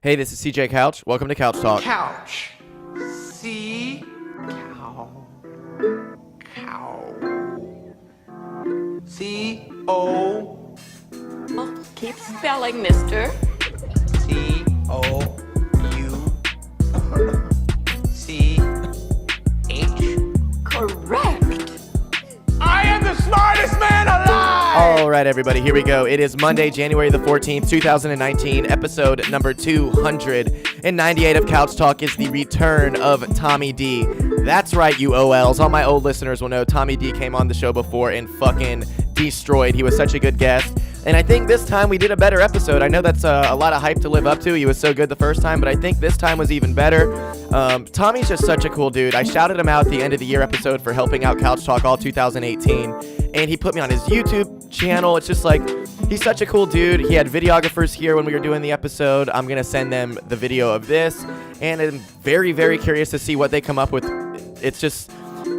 Hey, this is CJ Couch. Welcome to Couch Talk. Couch. C. Cow. Cow. C-O. Oh, keep spelling, mister. C-O-U. C-H. Correct. I am the smartest man alive! All right, everybody, here we go. It is Monday, January the 14th, 2019, episode number 298 of Couch Talk is the return of Tommy D. That's right, you OLs. All my old listeners will know Tommy D came on the show before and fucking destroyed. He was such a good guest. And I think this time we did a better episode. I know that's a lot of hype to live up to. He was so good the first time, but I think this time was even better. Tommy's just such a cool dude. I shouted him out at the end of the year episode for helping out Couch Talk all 2018. And he put me on his YouTube channel. It's just like, he's such a cool dude. He had videographers here when we were doing the episode. I'm going to send them the video of this. And I'm very, very curious to see what they come up with. It's just...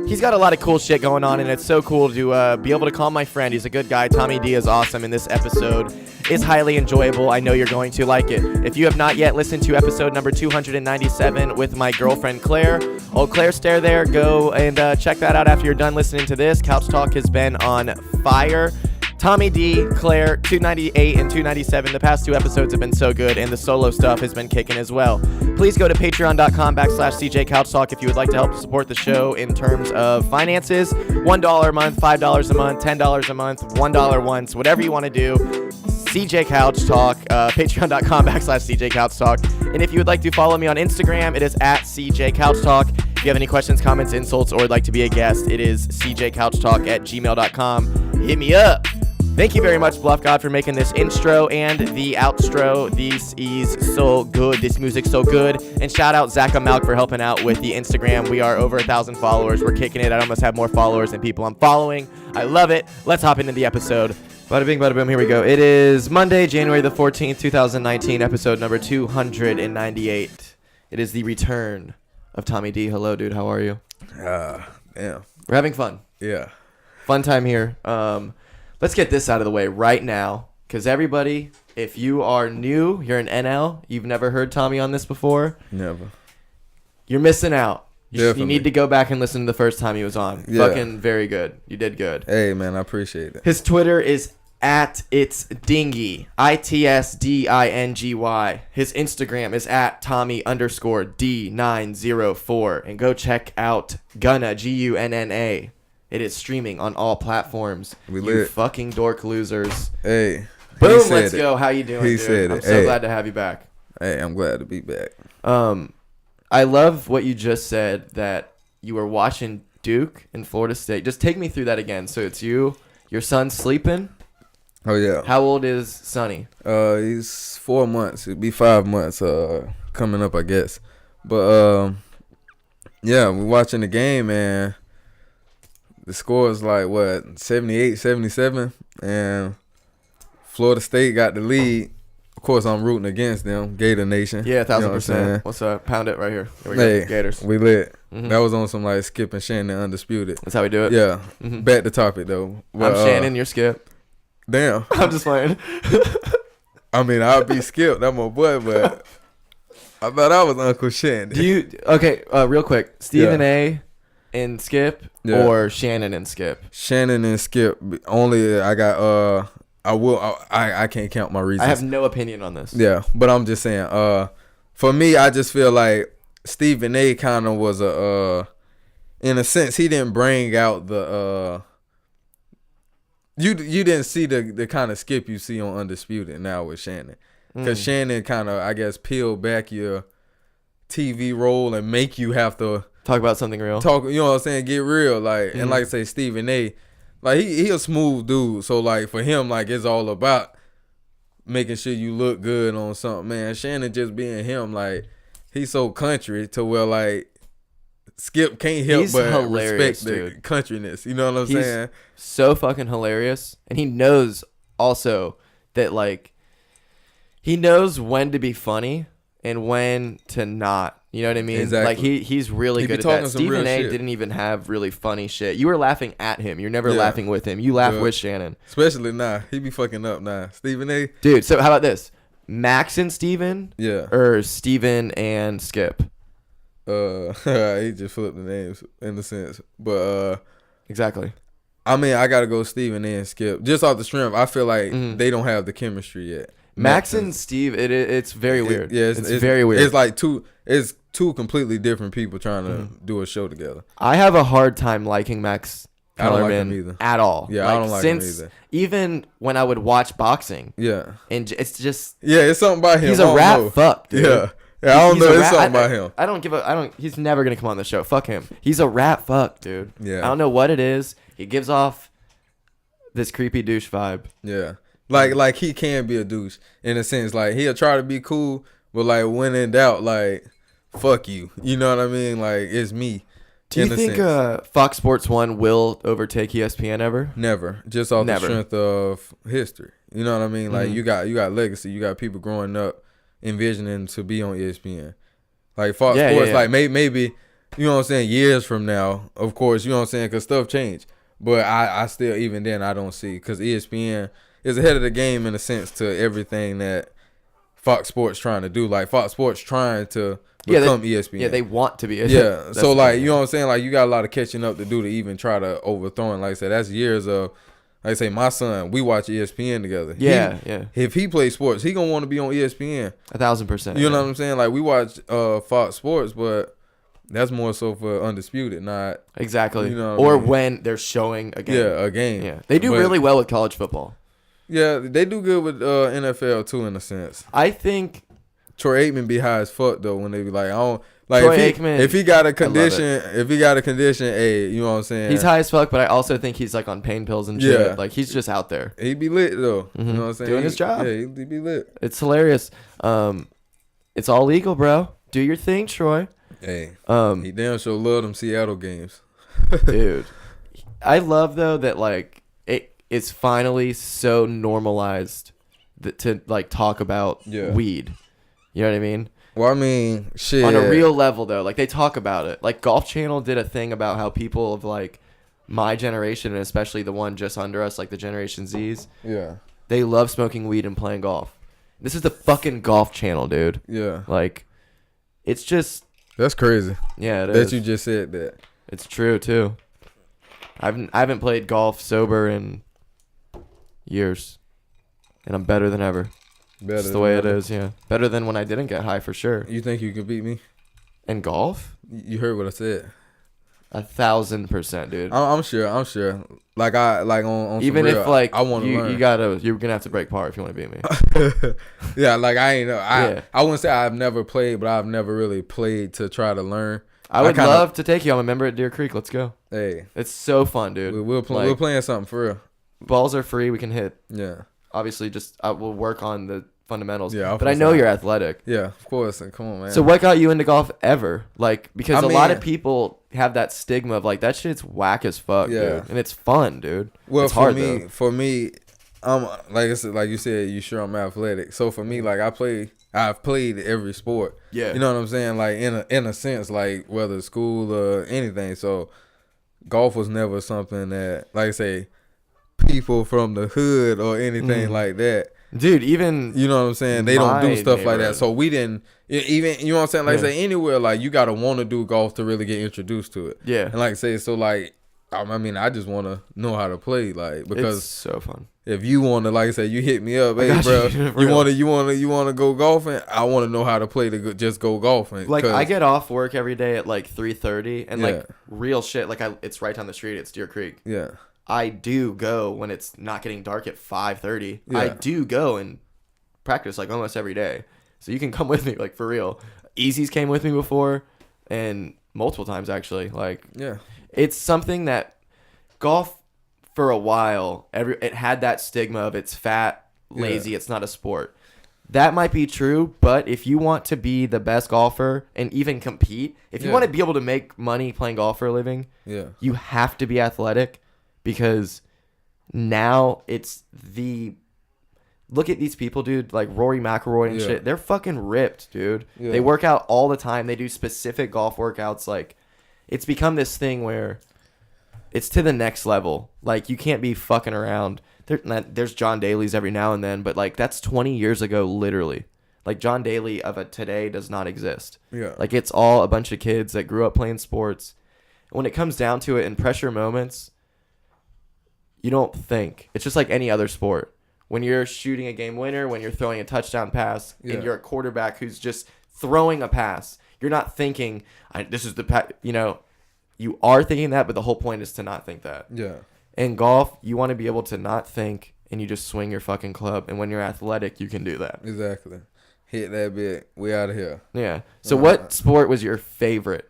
he's got a lot of cool shit going on, and it's so cool to be able to call my friend. He's a good guy. Tommy D is awesome, and this episode is highly enjoyable. I know you're going to like it. If you have not yet listened to episode number 297 with my girlfriend Claire, old Claire Stare there, go and check that out after you're done listening to this. Couch Talk has been on fire. Tommy D, Claire, 298 and 297. The past two episodes have been so good, and the solo stuff has been kicking as well. Please go to patreon.com/CJ Couch Talk if you would like to help support the show in terms of finances. $1 a month, $5 a month, $10 a month, $1 once, whatever you want to do. CJ Couch Talk, patreon.com/CJ Couch Talk. And if you would like to follow me on Instagram, it is at CJ Couch Talk. If you have any questions, comments, insults, or would like to be a guest, it is cjcouchtalk@gmail.com. Hit me up. Thank you very much, Bluff God, for making this intro and the outro. This is so good. This music's so good. And shout out Zach Malk for helping out with the Instagram. We are over 1,000 followers. We're kicking it. I almost have more followers than people I'm following. I love it. Let's hop into the episode. Bada bing, bada boom. Here we go. It is Monday, January the 14th, 2019, episode number 298. It is the return of Tommy D. Hello, dude. How are you? Damn. We're having fun. Yeah. Fun time here. Let's get this out of the way right now, because everybody, if you are new, you're an NL, you've never heard Tommy on this before, Never. you're missing out. You Definitely. need to go back and listen to the first time he was on. Yeah. Fucking very good. You did good. Hey, man, I appreciate it. His Twitter is at It's Dingy, ITSDINGY. His Instagram is at Tommy_D904. And go check out Gunna, Gunna. It is streaming on all platforms. We you lit. fucking dork losers. Hey. Boom, he let's said go. it. How you doing, He dude? said I'm it. so Hey. glad to have you back. Hey, I'm glad to be back. I love what you just said, that you were watching Duke in Florida State. Just take me through that again. So it's you, your son's sleeping. Oh, yeah. How old is Sonny? He's 4 months. It'd be 5 months coming up, I guess. But, yeah, we're watching the game, man. The score is like, 78, 77? And Florida State got the lead. Of course, I'm rooting against them, Gator Nation. Yeah, 1,000%. You know what I'm saying? What's up? Pound it right here. Here we Hey, go. Gators. we lit. Mhm. That was on some like Skip and Shannon Undisputed. That's how we do it. Yeah. Mhm. Back to topic though. I'm Well, Shannon. You're Skip. Damn. I'm just playing. I mean, I'll be Skip. That's my boy, but I thought I was Uncle Shannon. Do you? Okay. Real quick. Stephen A. and Skip, Yeah. or Shannon and Skip? Shannon and Skip. Only I got. I can't count my reasons. I have no opinion on this. Yeah, but I'm just saying. For me, I just feel like Stephen A. kind of was in a sense, he didn't bring out the. You didn't see the kind of Skip you see on Undisputed now with Shannon, because Shannon kind of, I guess, peeled back your TV role and make you have to Talk about something real. talk. You know what I'm saying? Get real, like, and like I say, Stephen A. Like he a smooth dude, so like for him, like it's all about making sure you look good on something, man. Shannon just being him, like he's so country to where like Skip can't help He's but hilarious, respect the dude. countryness. You know what I'm He's saying? so fucking hilarious, and he knows also that, like, he knows when to be funny and when to not. You know what I mean? Exactly. Like he's really He be good at talking that. some real Stephen A. shit. didn't even have really funny shit. You were laughing at him. You're never Yeah. laughing with him. You laugh Yeah. with Shannon. Especially now, he be fucking up now. Stephen A. Dude, so how about this? Max and Steven? Yeah. Or Steven and Skip? He just flipped the names in a sense, but Exactly. I mean, I gotta go Steven and Skip just off the strength. I feel like Mm-hmm. they don't have the chemistry yet. Max and Steve, it's very weird. Yeah, it's very weird. It's like two completely different people trying to do a show together. I have a hard time liking Max I don't like Kellerman him either. at all. Yeah, I don't like him either. Even when I would watch boxing, Yeah, and it's just yeah, it's something about him. he's I a don't rat know. fuck, dude. Yeah, I don't He's know. a It's rat- something about him. I don't give a. I don't. He's never gonna come on the show. Fuck him. He's a rat fuck, dude. Yeah. I don't know what it is. He gives off this creepy douche vibe. Yeah, like he can be a douche in a sense. Like he'll try to be cool, but like when in doubt, like fuck you. You know what I mean? Like it's me. Do you in a think sense. Fox Sports 1 will overtake ESPN ever? Never, just off Never. the strength of history. You know what I mean? Like you got legacy. You got people growing up envisioning to be on ESPN. Like Fox Yeah, Sports, yeah, yeah. like maybe you know what I'm saying. Years from now, of course, you know what I'm saying, because stuff changed. But I still, even then, I don't see, because ESPN is ahead of the game in a sense to everything that Fox Sports trying to do. Like Fox Sports trying to become ESPN. Yeah, they want to be. Yeah, That's so the like thing. you know what I'm saying, like you got a lot of catching up to do to even try to overthrow. And like I said, that's years of, like I say, my son, we watch ESPN together. Yeah, yeah. If he plays sports, he gonna want to be on ESPN. 1,000%. You know what I'm saying? Like we watch Fox Sports, but that's more so for Undisputed, not Exactly. You know what I or mean? when they're showing a game. yeah a game. Yeah. They do But, really well with college football. Yeah, they do good with NFL too in a sense. I think Troy Aikman be high as fuck though when they be like, I don't like Troy if Aikman, if he got a it. condition, hey, you know what I'm saying? he's high as fuck, but I also think he's like on pain pills and shit. Yeah. Like he's just out there. He be lit though. You know what I'm saying? Doing his job. Yeah, he be lit. It's hilarious. It's all legal, bro. Do your thing, Troy. Hey, Um, he damn sure love them Seattle games. dude. I love though that like it's finally so normalized that to like talk about Yeah. weed. You know what I mean? Well, I mean, shit. On a real level though, like they talk about it. Like Golf Channel did a thing about how people of like my generation and especially the one just under us, like the Generation Z's, Yeah, they love smoking weed and playing golf. This is the fucking Golf Channel, dude. yeah. Like it's just That's crazy yeah, it that is. you just said that. It's true too. I haven't played golf sober in years, and I'm better than ever. Better It's the way it is, yeah. Better than when I didn't get high for sure. You think you can beat me? In golf, You heard what I said. 1,000%, dude. I'm sure. Like on Even some real, if like I want to learn. you're gonna have to break par if you want to beat me. Yeah, like I ain't know. Yeah. I wouldn't say I've never played, but I've never really played to try to learn. I would kinda- love to take you. I'm a member at Deer Creek. Let's go. Hey, It's so fun, dude. we're Like, playing something for real. balls are free. We can hit. Yeah, Obviously, just we'll work on the fundamentals. Yeah, I'll but I fix know that. you're athletic. yeah, of course. And come on, man. So what got you into golf ever? Like because I a lot mean- of people have that stigma of like that shit's whack as fuck, Yeah. dude. And it's fun, dude. Well, it's hard for though. me, like I said, like you said, you sure I'm athletic. So for me, like I've played every sport. Yeah. You know what I'm saying? Like in a sense, like whether school or anything. So golf was never something that, like I say, people from the hood or anything like that. Dude, even You know what I'm saying? They don't do My stuff like that. neighborhood. So we didn't even, you know what I'm saying? Like I Yeah. say, anywhere, like you gotta want to do golf to really get introduced to it. Yeah. And like I say, so like, I mean, I just want to know how to play, like, it's because so fun. if you want to, like I said, you hit me up, hey, got bro, you, for you real. want to go golfing? I want to know how to play to just go golfing. Like 'cause- I get off work every day at like 3:30 and Yeah. like real shit. Like it's right down the street. It's Deer Creek. yeah, I do go when it's not getting dark at 5:30. I Yeah. do go and practice like almost every day. So you can come with me, like for real. Easy's came with me before, and multiple times actually. Like yeah, it's something that golf for a while it had that stigma of it's fat, lazy, it's not a sport. That might be true, but if you want to be the best golfer and even compete, if you Yeah. want to be able to make money playing golf for a living, yeah, you have to be athletic because now it's the look at these people, dude, like Rory McIlroy and Yeah. shit. They're fucking ripped, dude. Yeah. They work out all the time. They do specific golf workouts. Like it's become this thing where It's to the next level. Like, you can't be fucking around. There's John Daly's every now and then, but like that's 20 years ago, literally. Like John Daly of a today does not exist. Yeah. Like it's all a bunch of kids that grew up playing sports. When it comes down to it, in pressure moments, you don't think. It's just like any other sport. When you're shooting a game winner, when you're throwing a touchdown pass, and you're a quarterback who's just throwing a pass, you're not thinking, this is the you are thinking that, but the whole point is to not think that. Yeah. In golf, you want to be able to not think, and you just swing your fucking club. And when you're athletic, you can do that. Exactly. Hit that bit. We out of here. Yeah. So what sport was your favorite?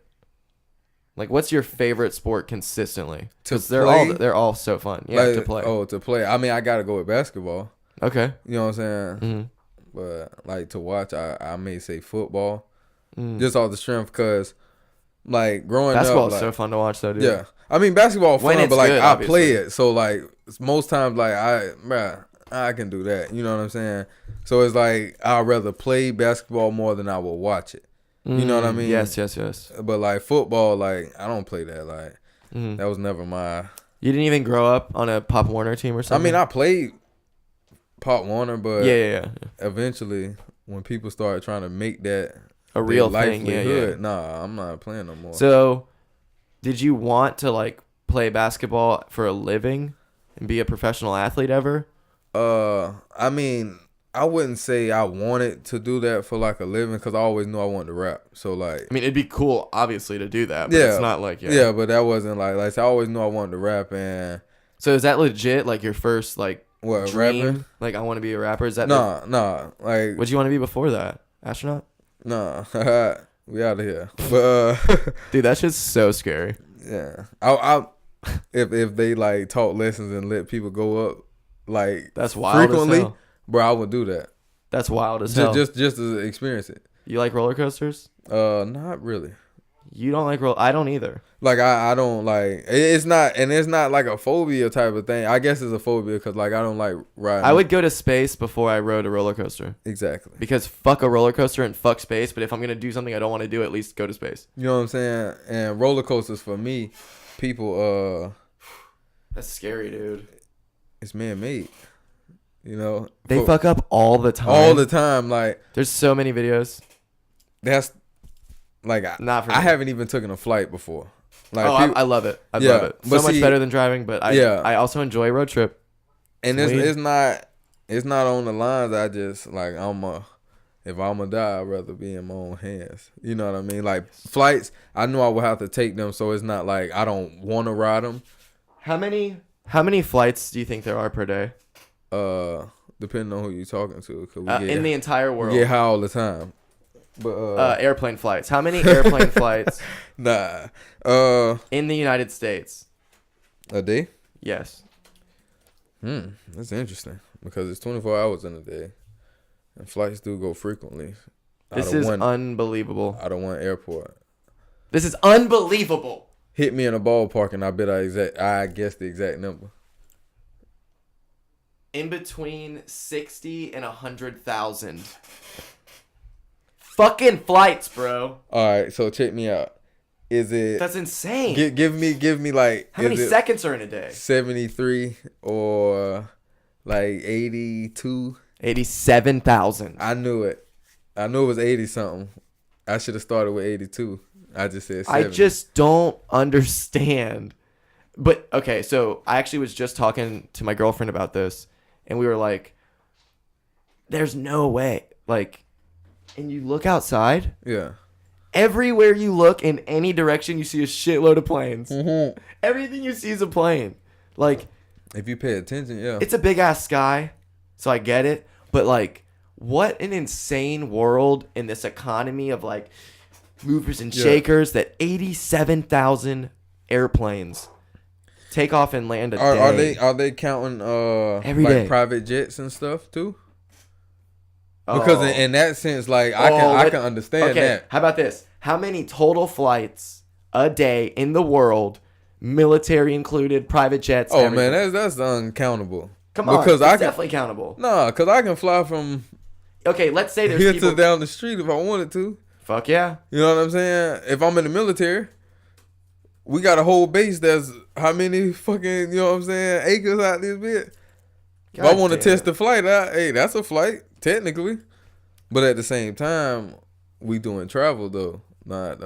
Like, what's your favorite sport consistently? Because they're all so fun. Yeah, like, to play. Oh, to play. I mean, I got to go with basketball. Okay. You know what I'm saying? Mm-hmm. But, like, to watch, I may say football. Just off the strength because, like, growing Basketball up. is so fun to watch, though, dude. Yeah. I mean, basketball When fun, it's but, like, good, I obviously. play it. So, like, most times, like, I can do that. You know what I'm saying? So, it's like, I'd rather play basketball more than I will watch it. You know what I mean? Yes. But, like, football, like, I don't play that. Like, that was never my... You didn't even grow up on a Pop Warner team or I something? mean, I played Pop Warner, but Yeah. eventually, when people started trying to make that A real thing, yeah. Nah, I'm not playing no more. So, did you want to, like, play basketball for a living and be a professional athlete ever? I mean, I wouldn't say I wanted to do that for like a living because I always knew I wanted to rap. So like, I mean, it'd be cool, obviously, to do that, but it's not like, yeah, but that wasn't like I always knew I wanted to rap. And So is that legit, like, your first, like, what, dream? rapping? Like, I want to be a rapper? Is that Nah, like, What'd you want to be before that? Astronaut? nah, we out of here. But Dude, that shit's so scary. yeah, I if they like taught lessons and let people go up like That's wild frequently, as hell. bro, I would do that. That's wild as hell. Just to experience it. You like roller coasters? Not really. You don't like I don't either. Like I don't like it's not like a phobia type of thing. I guess it's a phobia because like I don't like riding. I would go to space before I rode a roller coaster. Exactly. Because fuck a roller coaster and fuck space. But if I'm gonna do something I don't want to do, at least go to space. You know what I'm saying? And roller coasters for me, people That's scary, dude. it's man made. You know They fuck up all the time. all the time. Like There's so many videos. that's like Not for I me. haven't even taken a flight before. Like I love it. I love it. So but much see- better than driving. But I also enjoy road trip. and Sweet. it's not on the lines. I just like if I'm gonna die, I'd rather be in my own hands. You know what I mean? Like flights, I know I would have to take them, so it's not like I don't want to ride them. How many flights do you think there are per day? Depending on who you're talking to, 'cause we In the entire world? get high all the time. But Airplane flights. How many airplane flights nah, in the United States? a day. Yes. That's interesting because it's 24 hours in a day, and flights do go frequently. This is unbelievable. I don't want airport. This is unbelievable. Hit me in a ballpark, and I bet I guess the exact number. In between 60 and 100,000. Fucking flights, bro. All right, so check me out. Is it? That's insane. Give me like. How many is it seconds are in a day? 73 or like 82? 87,000. I knew it. I knew it was 80 something. I should have started with 82. I just said 70. I just don't understand. But okay, so I actually was just talking to my girlfriend about this, and we were like, "There's no way." Like, and you look outside. Yeah. Everywhere you look in any direction, you see a shitload of planes. Mm-hmm. Everything you see is a plane. Like, If you pay attention, yeah. it's a big ass sky, so I get it. But like, what an insane world in this economy of like movers and shakers that 87,000 airplanes take off and land a day. Are they counting Every like day. private jets and stuff too? Because in that sense, like I can understand okay, that. how about this? How many total flights a day in the world, military included, private jets? Oh everything? man, that's uncountable. Come on, because it's I can definitely countable. because I can fly from Okay, let's say there's here people. to down the street if I wanted to. Fuck yeah. You know what I'm saying? If I'm in the military, we got a whole base that's how many fucking, you know what I'm saying, acres out this bit. If I want to test the flight out, hey, that's a flight, technically. But at the same time, we doing travel, though. Not,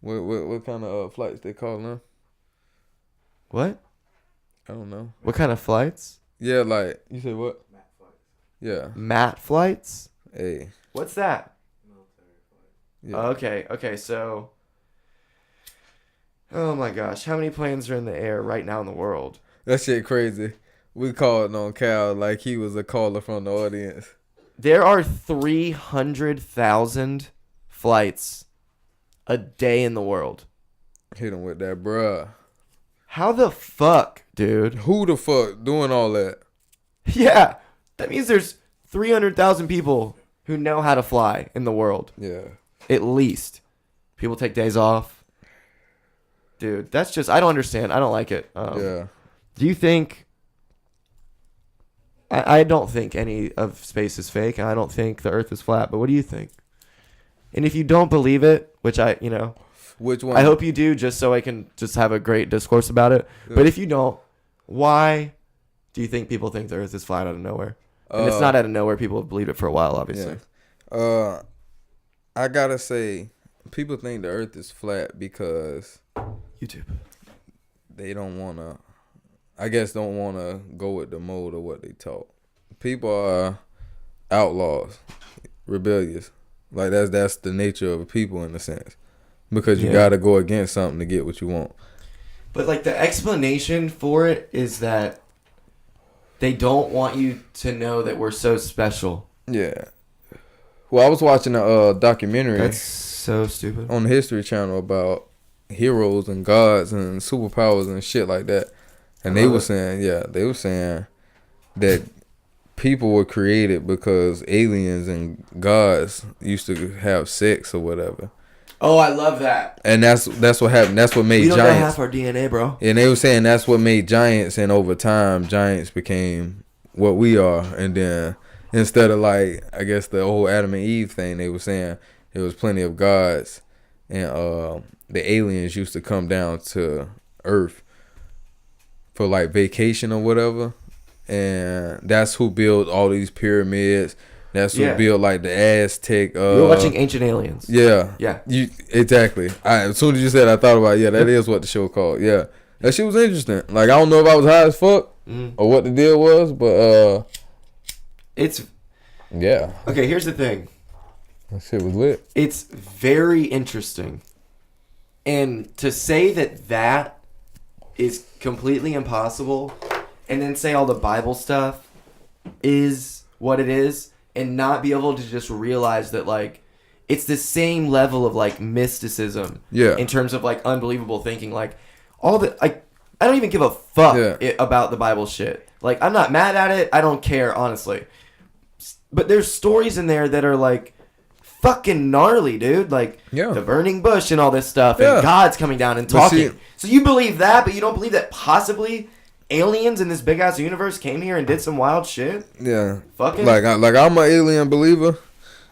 what kind of flights they call them? What? I don't know. What kind of flights? Yeah, like, you said what? Mat flights. Yeah. Mat flights? Hey. What's that? Yeah. Okay, so... Oh my gosh, how many planes are in the air right now in the world? That shit crazy. We called on Cal like he was a caller from the audience. There are 300,000 flights a day in the world. Hit him with that, bruh. How the fuck, dude? Who the fuck doing all that? Yeah, that means there's 300,000 people who know how to fly in the world. Yeah. At least. People take days off. Dude, that's just, I don't understand. I don't like it. Yeah. Do you think... I don't think any of space is fake, and I don't think the Earth is flat, but what do you think? And if you don't believe it, which Which one? I hope you do, just so I can just have a great discourse about it. Yeah. But if you don't, why do you think people think the Earth is flat out of nowhere? And it's not out of nowhere. People have believed it for a while, obviously. Yeah. I gotta say, people think the Earth is flat because YouTube. they don't wanna. I guess don't wanna go with the mode of what they taught. People are outlaws, rebellious. Like that's the nature of people in a sense, because you gotta go against something to get what you want. But like the explanation for it is that they don't want you to know that we're so special. Yeah. Well, I was watching a documentary. That's so stupid. On the History Channel about heroes and gods and superpowers and shit like that. And they were saying that people were created because aliens and gods used to have sex or whatever. Oh, I love that. And that's what happened. That's what made We don't know giants. half our DNA, bro. And they were saying that's what made giants, and over time, giants became what we are. And then instead of like, I guess the old Adam and Eve thing, they were saying there was plenty of gods, and the aliens used to come down to Earth for like vacation or whatever, and that's who built all these pyramids. That's who built like the Aztec. We were watching Ancient Aliens. Yeah. Yeah. Exactly. As soon as you said, I thought about that is what the show called. Yeah, that shit was interesting. Like I don't know if I was high as fuck or what the deal was, but it's yeah. Okay, here's the thing. That shit was lit. It's very interesting, and to say that is completely impossible, and then say all the Bible stuff is what it is, and not be able to just realize that like it's the same level of like mysticism in terms of like unbelievable thinking. Like all the like I don't even give a fuck about the Bible shit. Like I'm not mad at it. I don't care, honestly. But there's stories in there that are like fucking gnarly, dude. Like the burning bush and all this stuff, and God's coming down and talking. So you believe that, but you don't believe that possibly aliens in this big ass universe came here and did some wild shit? Yeah. Fucking like I'm an alien believer,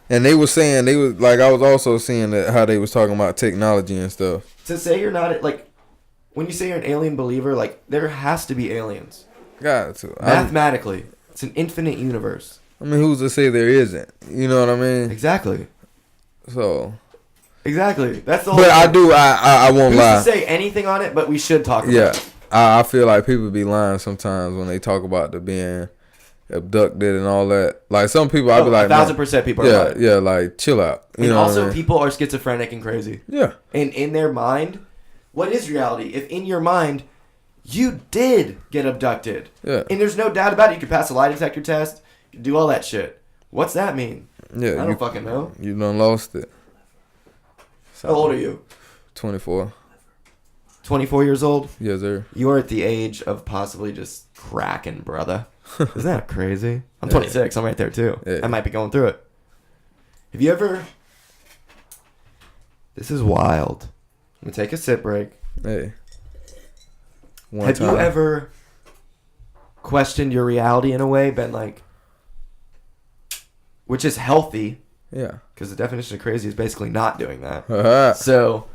and they were saying I was also seeing that how they was talking about technology and stuff. To say you're not like when you say you're an alien believer, like there has to be aliens. Got to. Mathematically, it's an infinite universe. I mean, who's to say there isn't? You know what I mean? Exactly. So. Exactly. That's the whole But thing. I won't lie. Who's to say anything on it, but we should talk about it. I feel like people be lying sometimes when they talk about the being abducted and all that. Like some people, I'd be like, 1,000% people are lying. Yeah, like chill out. You and know also, what I mean? people are schizophrenic and crazy. Yeah. And in their mind, what is reality? If in your mind, you did get abducted. Yeah. And there's no doubt about it. You could pass a lie detector test. You could do all that shit. What's that mean? Yeah. I don't fucking know. You done lost it. How old are you? 24. 24 years old? Yes, sir. You are at the age of possibly just cracking, brother. Isn't that crazy? I'm 26. I'm right there, too. Yeah. I might be going through it. Have you ever... This is wild. I'm going to take a sip break. Hey. Have you ever questioned your reality in a way? Been like... Which is healthy. Yeah. Because the definition of crazy is basically not doing that. So,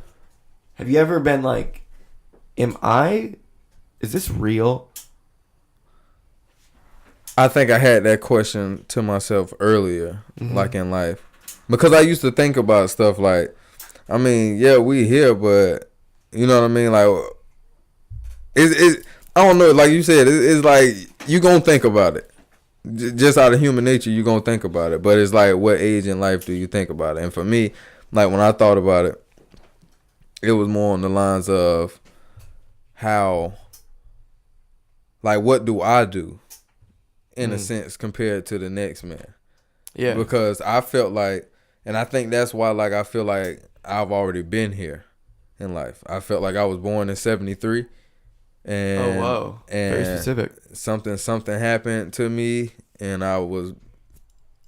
Have you ever been like, is this real? I think I had that question to myself earlier, like in life, because I used to think about stuff like, I mean, yeah, we here, but you know what I mean? Like, I don't know. Like you said, it's like you gonna think about it. Just out of human nature, you gonna think about it. But it's like, what age in life do you think about it? And for me, like when I thought about it, it was more on the lines of how, like, what do I do, in a sense, compared to the next man? Yeah. Because I felt like, and I think that's why, like, I feel like I've already been here in life. I felt like I was born in 73. And, oh, whoa. Very specific. Something happened to me, and I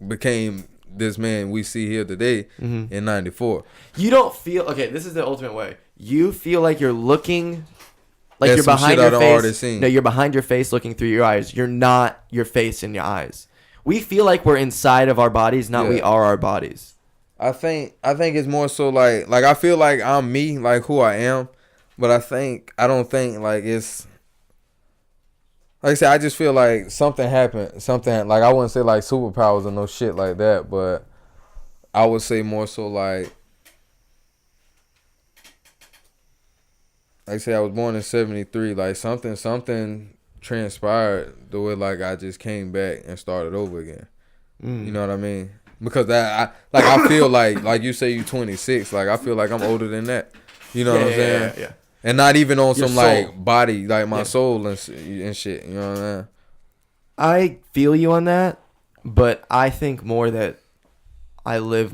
became this man we see here today in 94. You don't feel, okay, this is the ultimate way. You feel like you're looking, like That's you're some behind shit your I'd already face. seen. No, you're behind your face looking through your eyes. You're not your face in your eyes. We feel like we're inside of our bodies, not we Yeah. are our bodies. I think it's more so like I feel like I'm me, like who I am, but I don't think like it's, like I said, I just feel like something happened. Something, like, I wouldn't say like superpowers or no shit like that, but I would say more so like I say I was born in 73. Like something transpired the way like I just came back and started over again. You know what I mean? Because that I feel like you say you 26. Like I feel like I'm older than that. You know what I'm saying? Yeah. And not even on Your some soul. like body, like my Yeah. soul and shit. You know what I mean? I feel you on that, but I think more that I live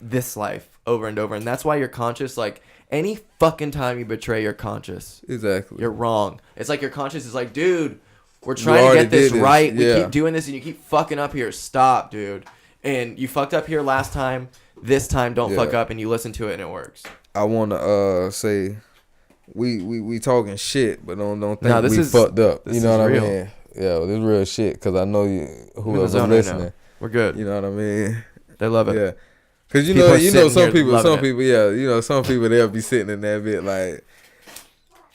this life over and over, and that's why you're conscious. Like any fucking time you betray your conscious, Exactly. you're wrong. It's like your conscience is like, dude, we're trying to already get this did this. right. We Yeah. keep doing this, and you keep fucking up here. Stop, dude. And you fucked up here last time. This time, don't fuck Yeah. up, and you listen to it, and it works. I wanna say we talking shit, but don't think No, this we is- fucked up. this You know is what real. I mean? Yeah, well, this is real shit because I know you I'm in the whoever's zone right listening. now. We're good. You know what I mean? They love it. Yeah. Cause People are you know sitting some here people, loving it. yeah, you know some people they'll be sitting in that bit like,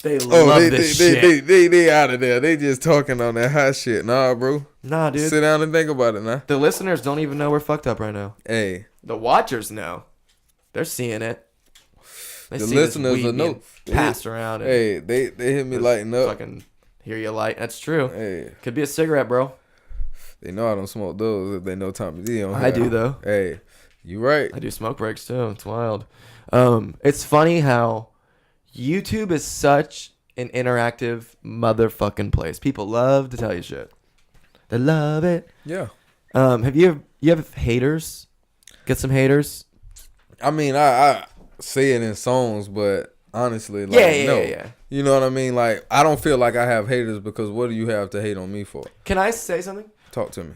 They oh, love they this shit. they out of there. They just talking on that hot shit. Nah, bro. Nah, dude. Sit down and think about it now. The listeners don't even know we're fucked up right now. Hey, The watchers know. They're seeing it. They the see this listeners weed will being know. passed around. And Hey, they hit me just lighting up. Fucking hear you light. That's true. Hey, Could be a cigarette, bro. they know I don't smoke those if they know Tommy D on I here. do, though. Hey, you right. I do smoke breaks too. It's wild. It's funny how YouTube is such an interactive motherfucking place. People love to tell you shit. They love it. Yeah. Have you have haters? Get some haters. I mean, I say it in songs, but honestly, like, no. Yeah. You know what I mean? Like, I don't feel like I have haters because what do you have to hate on me for? Can I say something? Talk to me.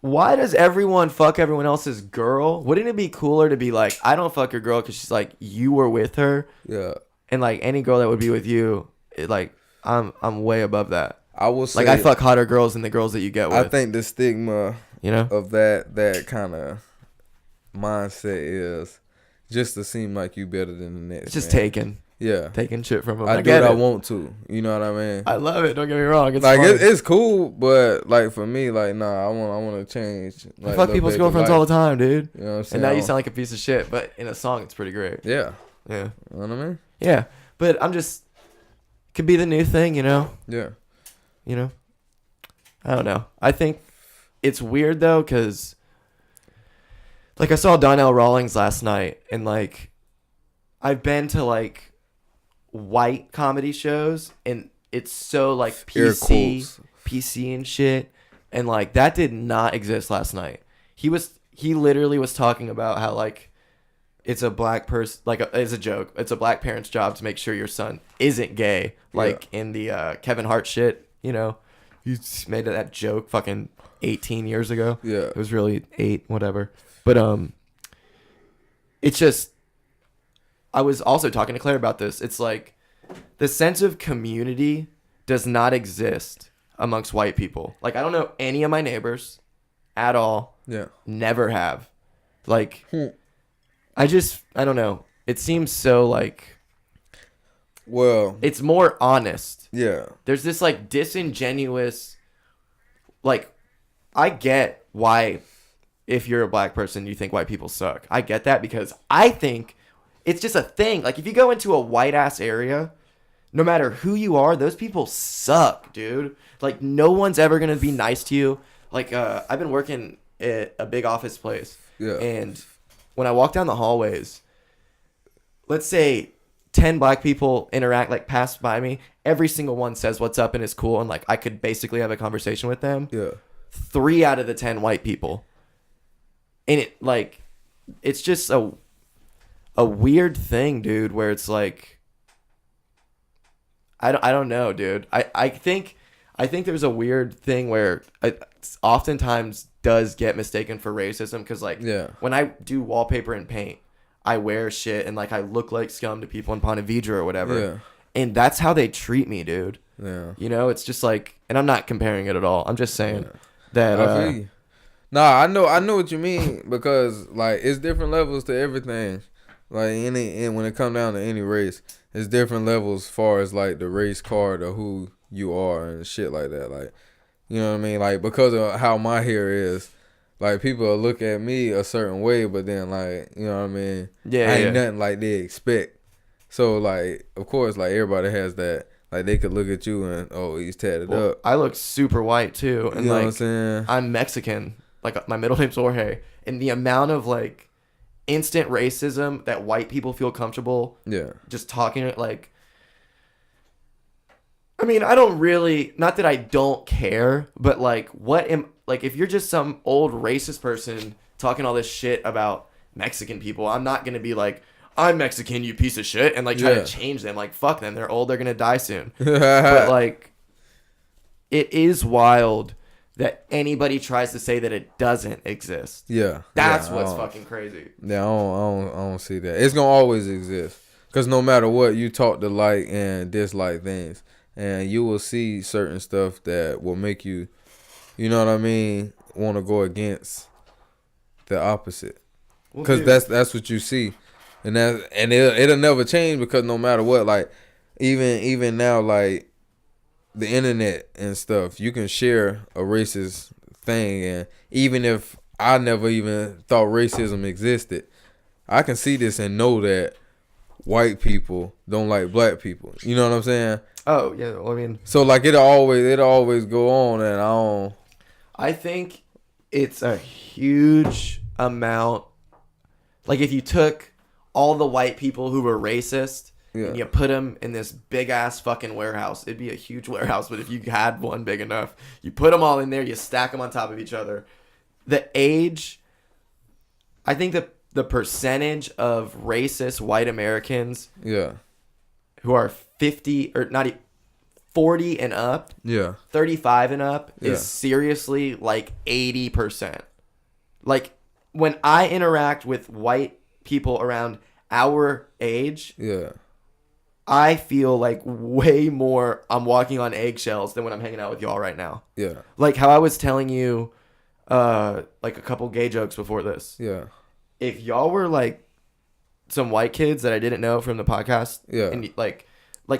Why does everyone fuck everyone else's girl? Wouldn't it be cooler to be like, I don't fuck your girl because she's like, you were with her, Yeah. and like any girl that would be with you, like I'm way above that. I will say, Like I fuck hotter girls than the girls that you get with. I think the stigma you know. of that kind of mindset is just to seem like you better than the next. It's just man. taking shit from them. I do get what I it. want to. You know what I mean? I love it. Don't get me wrong. It's Like fun. it's cool, but like for me, like nah, I want to change. I Like, fuck people's girlfriends all the time, dude. You know what I'm saying? And now you sound like a piece of shit, but in a song, it's pretty great. Yeah. Yeah. You know what I mean? Yeah. But I'm just could be the new thing, you know. Yeah. You know. I don't know. I think it's weird though, because like I saw Donnell Rawlings last night, and like I've been to like white comedy shows, and it's so like Air PC quotes. and shit, and like that did not exist last night. He literally was talking about how like it's a black person, like it's a joke. It's a black parent's job to make sure your son isn't gay, like in the Kevin Hart shit. You know, he made that joke fucking 18 years ago. Yeah. It was really 8, whatever. But it's just. I was also talking to Claire about this. It's like the sense of community does not exist amongst white people. Like I don't know any of my neighbors at all. Yeah. Never have. Like I don't know. It seems so like Well, It's more honest. yeah. There's this like disingenuous, like, I get why if you're a black person you think white people suck. I get that because I think it's just a thing. Like if you go into a white ass area, no matter who you are, those people suck, dude. Like no one's ever gonna be nice to you. Like I've been working at a big office place, Yeah. and when I walk down the hallways, let's say 10 black people interact, like pass by me, every single one says what's up and is cool, and like I could basically have a conversation with them. Yeah. 3 out of the 10 white people, and it's just a weird thing, dude, where it's like I don't know, dude. I think there's a weird thing where it oftentimes does get mistaken for racism because like Yeah. when I do wallpaper and paint, I wear shit and like I look like scum to people in Ponte Vedra or whatever. Yeah. And that's how they treat me, dude. Yeah. You know, it's just like, and I'm not comparing it at all. I'm just saying that. I feel you. Nah, I know what you mean because like it's different levels to everything. Like and when it come down to any race, it's different levels as far as like the race card or who you are and shit like that. Like, you know what I mean? Like because of how my hair is, like people will look at me a certain way, but then like, you know what I mean? Yeah, I ain't yeah. nothing like they expect. So like, of course, like everybody has that. Like they could look at you and he's tatted Well, up. I look super white too, and You know like what I'm saying? I'm Mexican. Like my middle name's Jorge, and the amount of like instant racism that white people feel comfortable Yeah. just talking like. I mean, I don't really, not that I don't care, but like, if you're just some old racist person talking all this shit about Mexican people, I'm not gonna be like, I'm Mexican, you piece of shit, and like try Yeah. to change them. Like, fuck them, they're old, they're gonna die soon. But like, it is wild that anybody tries to say that it doesn't exist. Yeah. That's Yeah, what's I don't- fucking crazy. Yeah, I don't see that. It's gonna always exist. Cause no matter what, you talk to like and dislike things, and you will see certain stuff that will make you, you know what I mean, want to go against the opposite. Well, Cause dude, that's what you see, and it'll never change because no matter what, like even now, like the internet and stuff, you can share a racist thing, and even if I never even thought racism existed, I can see this and know that white people don't like black people. You know what I'm saying? oh yeah, well, I mean, So like it'll always go on, and I think it's a huge amount. Like if you took all the white people who were racist Yeah. and you put them in this big ass fucking warehouse, it'd be a huge warehouse. But if you had one big enough, you put them all in there, you stack them on top of each other. The age, I think the percentage of racist white Americans yeah, who are 50 or not 40 and up, yeah, 35 and up Yeah. is seriously like 80%. Like when I interact with white people around our age, yeah, I feel like way more I'm walking on eggshells than when I'm hanging out with y'all right now. yeah, Like how I was telling you like a couple gay jokes before this. yeah, If y'all were like some white kids that I didn't know from the podcast, Yeah. and like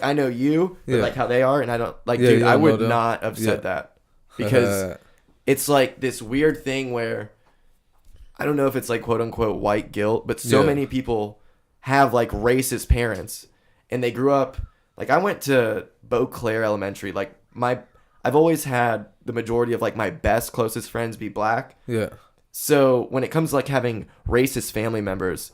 I know you, but Yeah. like how they are, and I don't like, Yeah, dude, you I don't would know them. not have said Yeah. that because it's like this weird thing where I don't know if it's like quote unquote white guilt, but so Yeah. many people have like racist parents, and they grew up like I went to Beauclair Elementary. Like I've always had the majority of like my best closest friends be black. yeah, So when it comes to like having racist family members,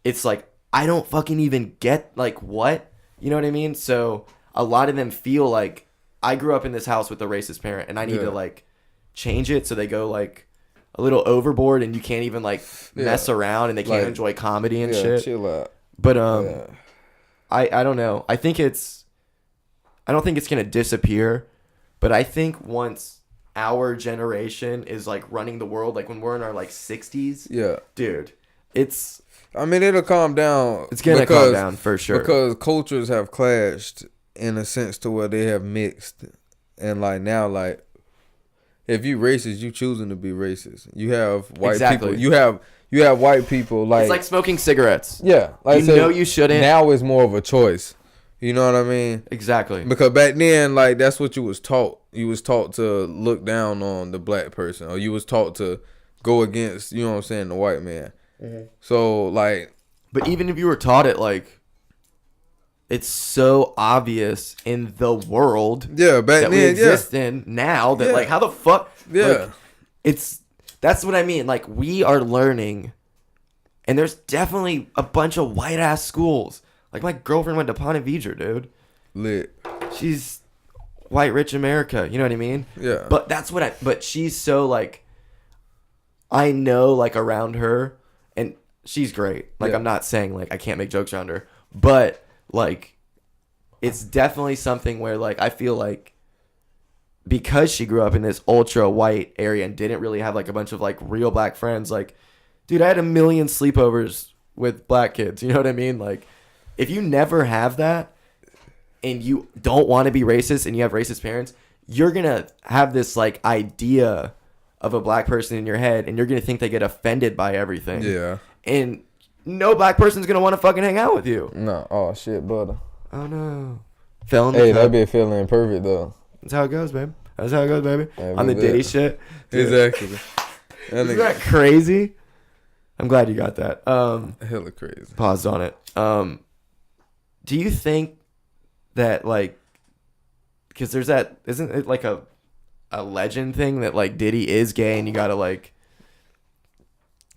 it's like I don't fucking even get like what, you know what I mean? So a lot of them feel like I grew up in this house with a racist parent, and I need Yeah. to like change it so they go like a little overboard, and you can't even like mess around, and they can't Like, enjoy comedy and yeah. shit. Chill out. But Yeah. I don't know. I don't think it's gonna disappear, but I think once our generation is like running the world, like when we're in our like 60s, Yeah. dude, it's I mean, it'll calm down. It's gonna calm down for sure. Because cultures have clashed in a sense to where they have mixed, and like now, like if you racist, you choosing to be racist. You have white Exactly. people. You have white people like it's like smoking cigarettes. yeah, like You know you shouldn't. Now it's more of a choice. You know what I mean? Exactly. Because back then, like, that's what you was taught. You was taught to look down on the black person, or you was taught to go against, you know what I'm saying, the white man. So, like, But even if you were taught it, like, it's so obvious in the world yeah, back that we then, exist in now that, Yeah. like, how the fuck? Yeah. Like, that's what I mean. Like, we are learning, and there's definitely a bunch of white ass schools. Like, my girlfriend went to Ponte Vedra, dude. lit. She's white rich America. You know what I mean? Yeah. But but she's so, like, I know, like, around her, and she's great. Like, Yeah. I'm not saying, like, I can't make jokes around her, but, like, it's definitely something where, like, I feel like because she grew up in this ultra white area and didn't really have, like, a bunch of, like, real black friends, like, dude, I had a million sleepovers with black kids. You know what I mean? Like, if you never have that and you don't want to be racist and you have racist parents, you're going to have this, like, idea of a black person in your head, and you're going to think they get offended by everything. Yeah. And no black person's going to want to fucking hang out with you. No. Oh, shit, brother. Oh, no. Fell in the Hey, cup. that be feeling perfect, though. That's how it goes, babe. That's how it goes, baby. Yeah, On the we Diddy bet. shit. Dude, Exactly. That isn't that crazy? I'm glad you got that. hella crazy. Paused on it. Do you think that, like, because there's that, isn't it like a legend thing that, like, Diddy is gay and you gotta, like,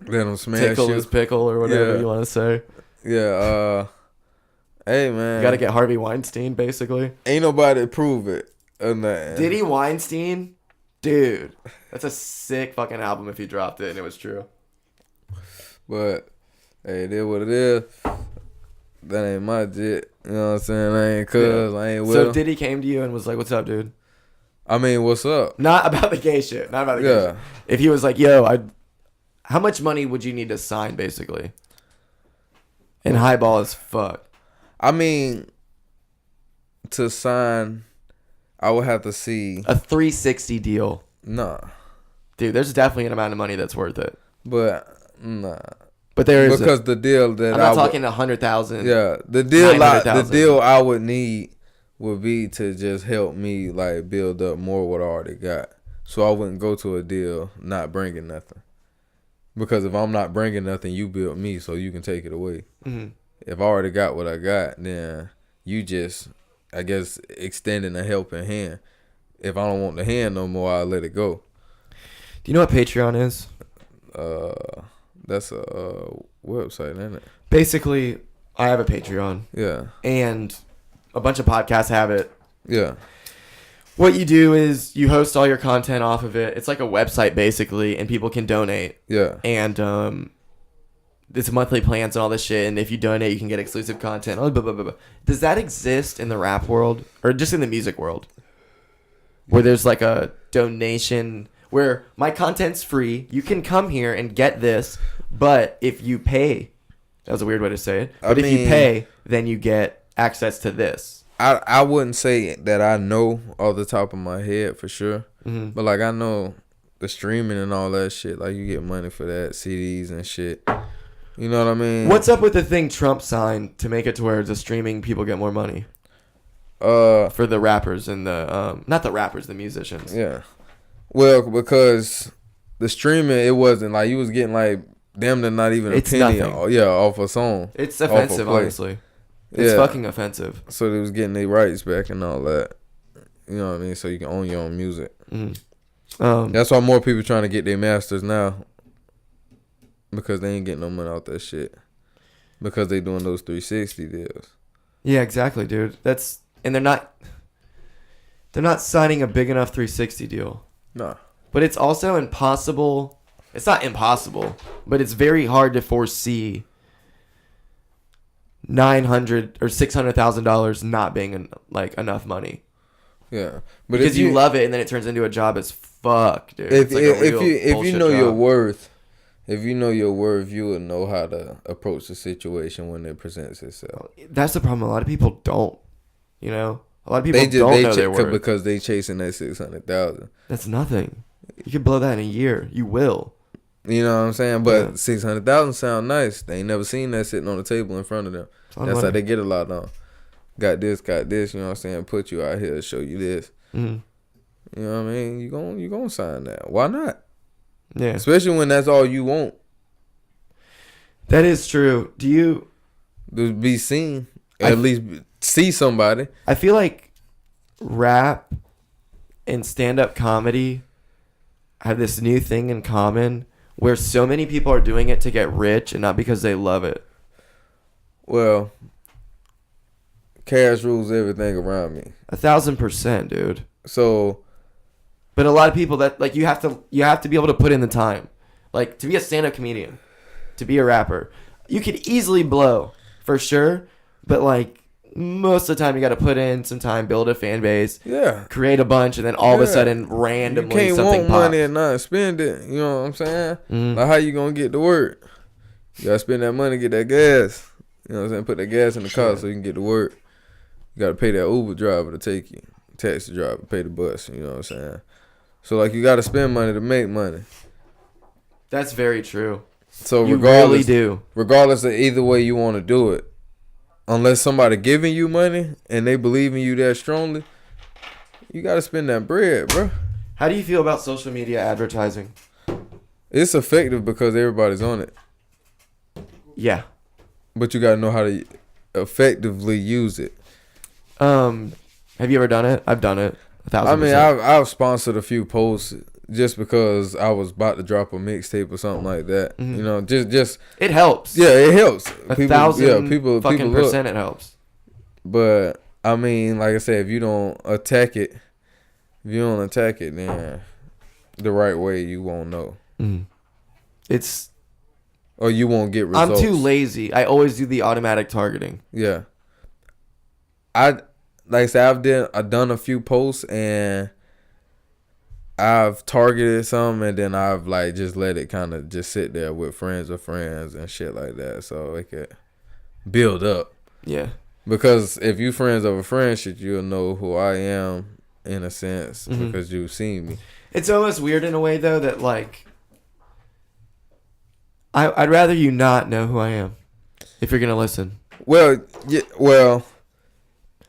Let him smash tickle you. his pickle or whatever Yeah. you want to say? Yeah. Hey, man. You gotta get Harvey Weinstein, basically. Ain't nobody prove it or nothing. Diddy Weinstein, dude, that's a sick fucking album if he dropped it and it was true. But hey, it is what it is. That ain't my shit. You know what I'm saying? I ain't cuz. I ain't with So him. Diddy came to you and was like, "What's up, dude?" I mean, what's up? Not about the gay shit. Not about the gay Yeah. shit. If he was like, "Yo, how much money would you need to sign, basically?" And highball as fuck. I mean, to sign, I would have to see. A 360 deal. Nah. Dude, there's definitely an amount of money that's worth it. But, nah. But there is Because the deal that I'm I not would, talking 100,000. yeah, the $900,000. deal I would need would be to just help me, like, build up more what I already got. So I wouldn't go to a deal not bringing nothing. Because if I'm not bringing nothing, you built me, so you can take it away. Mm-hmm. If I already got what I got, then you just, I guess, extending a helping hand. If I don't want the hand no more, I'll let it go. Do you know what Patreon is? That's a website, isn't it? Basically, I have a Patreon, Yeah. and a bunch of podcasts have it. Yeah. What you do is you host all your content off of it. It's like a website, basically, and people can donate. Yeah. And it's monthly plans and all this shit. And if you donate, you can get exclusive content. Blah, blah, blah, blah. Does that exist in the rap world or just in the music world? Where there's like a donation where my content's free. You can come here and get this. But if you pay, that was a weird way to say it. But if you pay, then you get access to this. I wouldn't say that I know off the top of my head for sure. Mm-hmm. But, like, I know the streaming and all that shit. Like, you get money for that, CDs and shit. You know what I mean? What's up with the thing Trump signed to make it to where the streaming people get more money? For the rappers and the not the rappers, the musicians. Yeah. Well, because the streaming, it wasn't like you was getting like damn near not even a It's penny. nothing. Yeah, off a song. It's off a offensive, play. honestly. It's Yeah. fucking offensive. So they was getting their rights back and all that. You know what I mean? So you can own your own music. That's why more people trying to get their masters now. Because they ain't getting no money out that shit. Because they doing those 360 deals. Yeah, exactly, dude. And they're not signing a big enough 360 deal. Nah. But it's also impossible. It's not impossible, but it's very hard to foresee $900,000 or $600,000 not being like enough money. Yeah. But Because if you love it and then it turns into a job as fuck, dude. If It's like a real you bullshit know your job. worth, if you know your worth, you would know how to approach the situation when it presents itself. That's the problem. A lot of people don't. You know, a lot of people don't know their worth. Because they chasing that 600,000. That's nothing. You can blow that in a year. You will. You know what I'm saying? But Yeah. 600,000 sound nice. They ain't never seen that sitting on the table in front of them. It's a lot of That's how money. they get a lot on. got this, you know what I'm saying, put you out here to show you this. Mhm. You know what I mean? You gonna sign that. Why not? Yeah. Especially when that's all you want. That is true. Do you... To be seen. At least see somebody. I feel like rap and stand-up comedy have this new thing in common where so many people are doing it to get rich and not because they love it. Well, cash rules everything around me. 1,000%, dude. So, but a lot of people that like you have to be able to put in the time. Like to be a stand-up comedian, to be a rapper, you could easily blow for sure, but like most of the time you got to put in some time, build a fan base, yeah, create a bunch, and then all of a sudden randomly you can't something want pops. money and not spend it. You know what I'm saying? Mhm. Like how you gonna get to work? You gotta spend that money, get that gas. You know what I'm saying? Put that gas in the car so you can get to work. You gotta pay that Uber driver to take you, taxi driver, pay the bus. You know what I'm saying? So like you gotta spend money to make money. That's very true. So You regardless, really do. regardless of either way you want to do it, unless somebody giving you money and they believe in you that strongly, you gotta spend that bread, bro. How do you feel about social media advertising? It's effective because everybody's on it, Yeah. but you gotta know how to effectively use it. Have you ever done it? I've done it. 1,000%. I mean, I've sponsored a few posts just because I was about to drop a mixtape or something like that. Mhm. You know, just it helps. yeah, it helps. 1,000 people fucking look. percent it helps. But I mean, like I said, if you don't attack it, then the right way, you won't know, It's or you won't get results. I'm too lazy. I always do the automatic targeting. Yeah. Like I said, I've done a few posts and I've targeted some, and then I've like just let it kind of just sit there with friends of friends and shit like that, so it could build up. Yeah. Because if you friends of a friend shit, you'll know who I am in a sense because you've seen me. It's almost weird in a way though that like I'd rather you not know who I am if you're gonna listen. Well, yeah, well,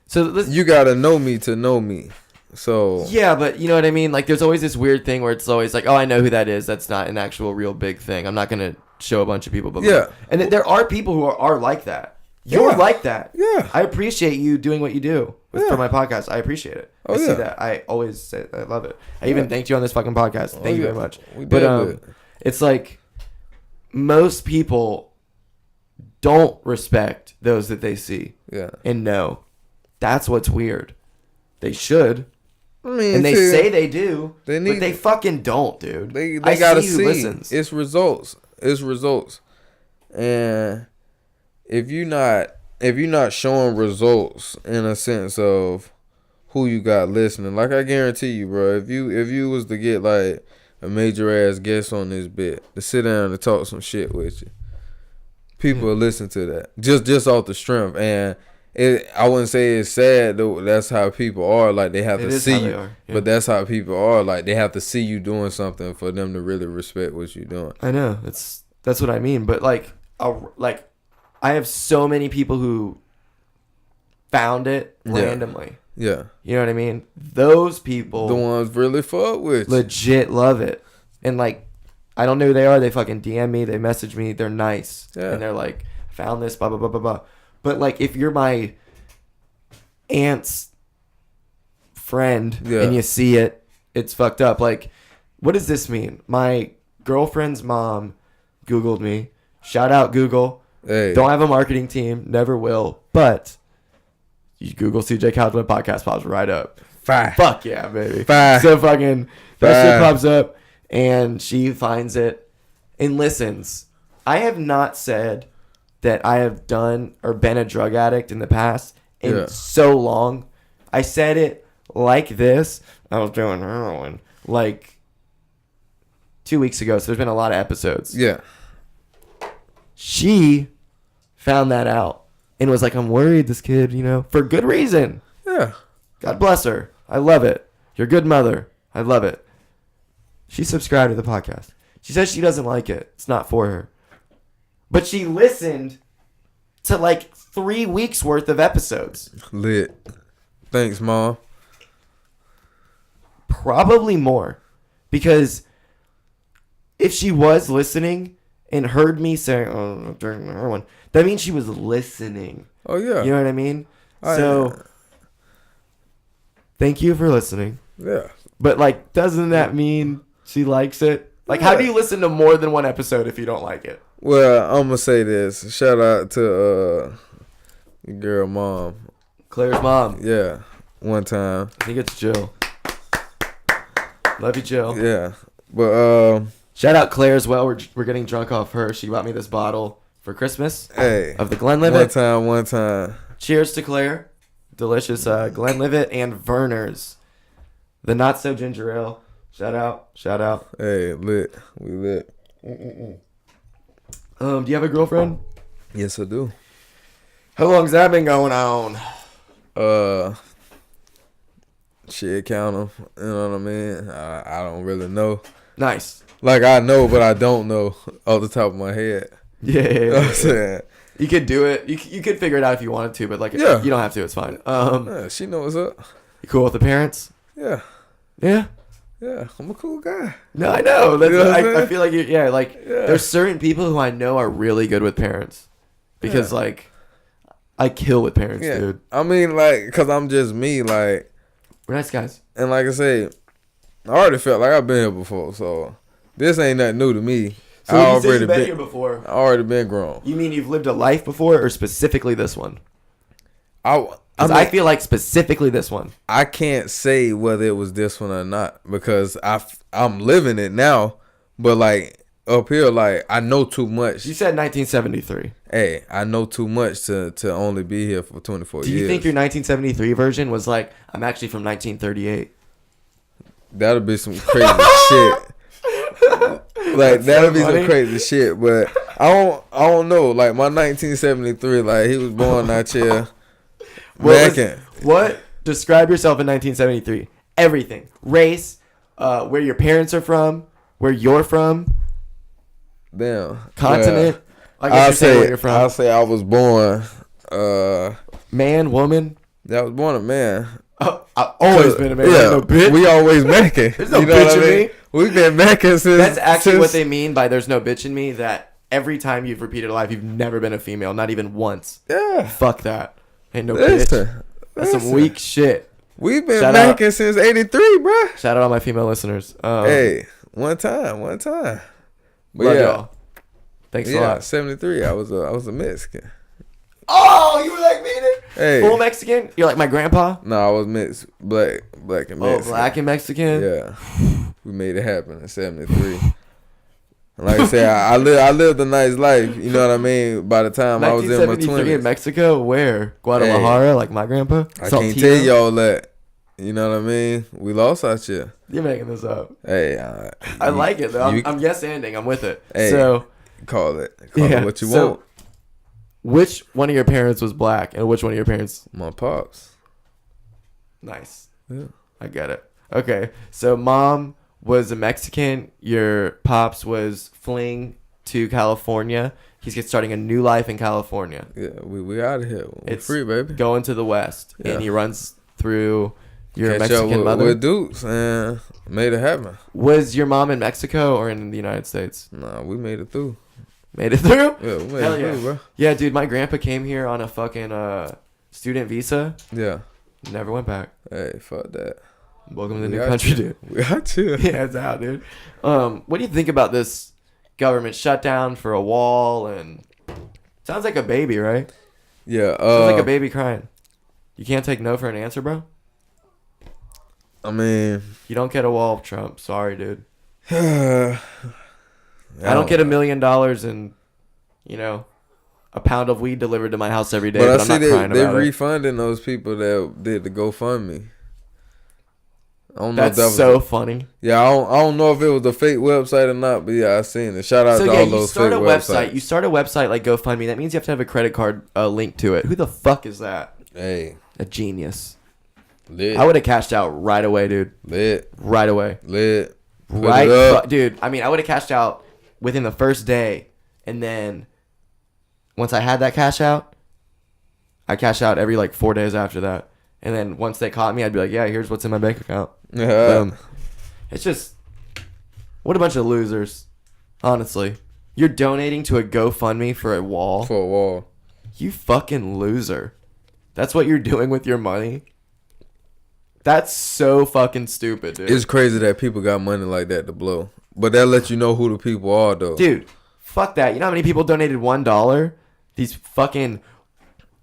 So this, you gotta know me to know me. So yeah, but you know what I mean? Like there's always this weird thing where it's always like, oh, I know who that is. That's not an actual real big thing. I'm not gonna show a bunch of people, but Yeah. and there are people who are like that. You're Yeah. like that. Yeah. I appreciate you doing what you do Yeah. for my podcast. I appreciate it. Oh, I see yeah. that. I always say I love it. I even thanked you on this fucking podcast. Thank you yeah. very much. We But did it. it's like most people don't respect those that they see Yeah. and know. That's what's weird. They should. I mean, And they shit, say they do, They but need- they fucking don't, dude. They I gotta see see. who listens. It's results. It's results. And if you're not showing results in a sense of who you got listening, like I guarantee you, bro, if you was to get like a major ass guest on this bit to sit down and talk some shit with you, people will listen to that just off the strength. And I wouldn't say it's sad though. That's how people are. Like they have It to is see how they you, are, yeah. but that's how people are. Like they have to see you doing something for them to really respect what you're doing. I know. That's what I mean. But like I have so many people who found it randomly. Yeah, You know what I mean? Those people the ones really fuck with you. legit love it. And like I don't know who they are. They fucking DM me. They message me. They're nice. Yeah. And they're like, found this, blah, blah, blah, blah, blah. But like if you're my aunt's friend Yeah. and you see it, it's fucked up. Like, what does this mean? My girlfriend's mom Googled me. Shout out Google. Hey, Don't have a marketing team. Never will. But you Google CJ Caldwell podcast pops right up. fire. Fuck yeah, baby. Fire. So fucking that shit Fire. pops up and she finds it and listens. I have not said that I have done or been a drug addict in the past in Yeah. so long. I said it like this. I was doing heroin like 2 weeks ago, so there's been a lot of episodes. Yeah, She found that out and was like, I'm worried this kid, for good reason. yeah. God bless her. I love it. You're a good mother. I love it. She subscribed to the podcast. She says she doesn't like it. It's not for her. But she listened to like 3 weeks worth of episodes. Lit. Thanks, Mom. Probably more. Because if she was listening and heard me say, oh, during the one, that means she was listening. Oh, yeah. You know what I mean? I- So, thank you for listening. Yeah. But, like, doesn't that mean she likes it? Like, how do you listen to more than one episode if you don't like it? Well, I'm going to say this. Shout out to your girl, Mom. Claire's mom. Yeah. One time. I think it's Jill. Love you, Jill. Yeah. But, Shout out Claire as well. We're getting drunk off her. She bought me this bottle for Christmas hey. of the Glenlivet. One time. Cheers to Claire. Delicious Glenlivet and Verner's. The Not So Ginger Ale. Shout out. Hey, lit. We lit. Do you have a girlfriend? Yes, I do. How long's that been going on? Shit, count them. You know what I mean? I don't really know. Nice. Like, I know, but I don't know off the top of my head. Yeah. You know what I'm saying? You could do it. You could figure it out if you wanted to, but like, Yeah. you don't have to. It's fine. Yeah, she knows what's up. You cool with the parents? Yeah. Yeah. Yeah. I'm a cool guy. No, I know. That's, You know what I'm I saying? feel like there's certain people who I know are really good with parents because like I kill with parents, Yeah. dude. I mean, like, because I'm just me, like, We're nice guys. and like I say, I already felt like I've been here before, so this ain't nothing new to me. So I you said already you've been been here before. I already been grown. You mean you've lived a life before, or specifically this one? I 'Cause I feel like specifically this one. I can't say whether it was this one or not because I'm living it now, but like up here, like I know too much. You said 1973. Hey, I know too much to only be here for 24 Do years. you think your 1973 version was like, I'm actually from 1938? That'll be some crazy shit. Like that'll be funny. some crazy shit, but I don't know. Like my 1973, like he was born out here. What? Describe yourself in 1973. Everything. Race, where your parents are from, where you're from, Damn. continent. I guess I'll you're saying where say you're from. I'll say I was born. Man, woman. I was born a man. Oh, I've always been a man. Yeah, No bitch. we always macking. There's no you know bitch what I in mean? me. We've been macking since. That's actually since, what they mean by there's no bitch in me. That every time you've repeated a life, you've never been a female, not even once. Yeah. Fuck that. Ain't no Listen, bitch. That's some listen. weak shit. We've been Shout out. macking since '83, bruh. Shout out all my female listeners. Hey, one time. But love yeah, y'all. Thanks a yeah, lot. '73. I was a Mexican. Oh, you were like me, dude. Hey, Full Mexican? You're like my grandpa? no, I was mixed, black and Oh, Mexican. black and Mexican? Yeah, we made it happen in '73. Like I said, I lived a nice life. You know what I mean? By the time I was in my 1973 in 20s, Mexico? Where? Guadalajara, like my grandpa? I can't Saltillo? tell y'all that. You know what I mean? We lost out here. You're making this up. Hey, I like it, though. you- I'm yes-anding. I'm with it. Hey, So, call it yeah. what you So, want. which one of your parents was black and which one of your parents? My pops. Nice. Yeah. I get it. Okay. So, mom was a Mexican. Your pops was fleeing to California. He's starting a new life in California. Yeah, we out of here. We're It's free, baby. Going to the West. Yeah. And he runs through your Catch Mexican up with, mother. with Dukes and made it happen. Was your mom in Mexico or in the United States? Nah, we made it through. Made it through? Yeah, we made Hell it yeah. through, bro. Yeah, dude, my grandpa came here on a fucking student visa. Yeah. Never went back. Hey, fuck that. Welcome to the We new out country, here. dude. We out here. Yeah, it's out, dude. What do you think about this government shutdown for a wall? And sounds like a baby, right? Yeah. Sounds like a baby crying. You can't take no for an answer, bro. I mean, You don't get a wall, Trump. Sorry, dude. I I don't get $1 million and, you know, a pound of weed delivered to my house every day. But But I I'm see not crying they're about it. refunding those people that did the GoFundMe. I don't know That's if that was so funny. Yeah, I don't know if it was a fake website or not, but yeah, I seen it. Shout out So to yeah, all you those start fake a website. websites. You start a website like GoFundMe. That means you have to have a credit card link to it. Who the fuck is that? Hey, A genius. lit, I would have cashed out right away, dude. lit, Right away. lit. Put Right, it up. dude. I mean, I would have cashed out within the first day, and then once I had that cash out, I cash out every like 4 days after that. And then once they caught me, I'd be like, yeah, here's what's in my bank account. Boom. It's just, what a bunch of losers. Honestly. You're donating to a GoFundMe for a wall? For a wall. You fucking loser. That's what you're doing with your money? That's so fucking stupid, dude. It's crazy that people got money like that to blow. But that lets you know who the people are, though. Dude, fuck that. You know how many people donated $1? These fucking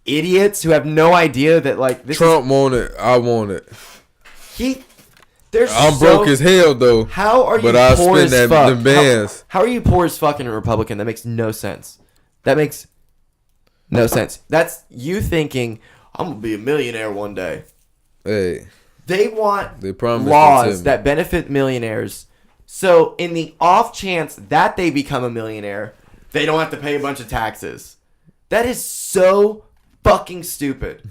idiots who have no idea that, like, this Trump want it. I want it. I'm so broke as hell, though. How are you but I poor spend as that fuck? them bands. How are you poor as fucking a Republican? That makes no sense. That makes no sense. That's you thinking, I'm going to be a millionaire one day. Hey. They want promised laws that benefit millionaires. So in the off chance that they become a millionaire, they don't have to pay a bunch of taxes. That is so fucking stupid.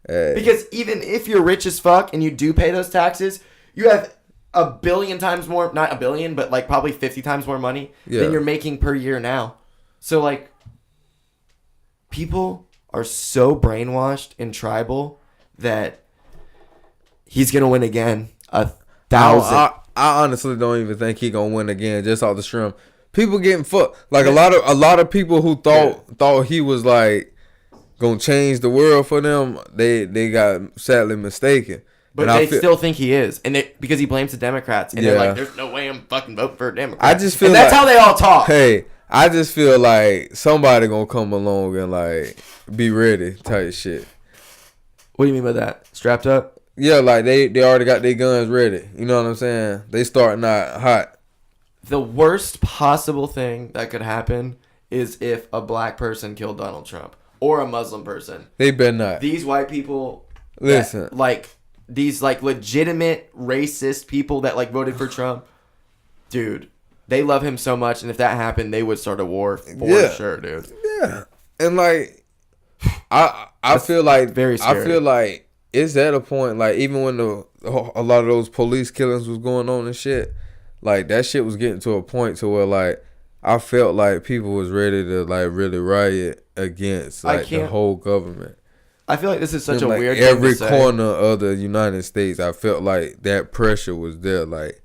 Hey. Because even if you're rich as fuck and you do pay those taxes, you have a billion times more, not a billion, but like probably 50 times more money than you're making per year now. So like, people are so brainwashed and tribal that he's gonna win again. 1,000. I honestly don't even think he gonna win again just off the shrimp. People getting fucked. Like a lot of people who thought he was like gonna change the world for them. They got sadly mistaken. But they still think he is, and because he blames the Democrats, and they're like, "There's no way I'm fucking voting for a Democrat." I just feel that's how they all talk. Hey, I just feel like somebody gonna come along and like be ready type shit. What do you mean by that? Strapped up? Yeah, like they already got their guns ready. You know what I'm saying? They starting out hot. The worst possible thing that could happen is if a black person killed Donald Trump or a Muslim person. They better not. These white people, listen, these like legitimate racist people that like voted for Trump, dude, they love him so much, and if that happened, they would start a war for sure, dude. Yeah, and like I feel like very scary. I feel like it's at a point like even when a lot of those police killings was going on and shit, like that shit was getting to a point to where like I felt like people was ready to like really riot against like the whole government. I feel like this is such a like weird every thing to say. corner of the United States, I felt like that pressure was there. Like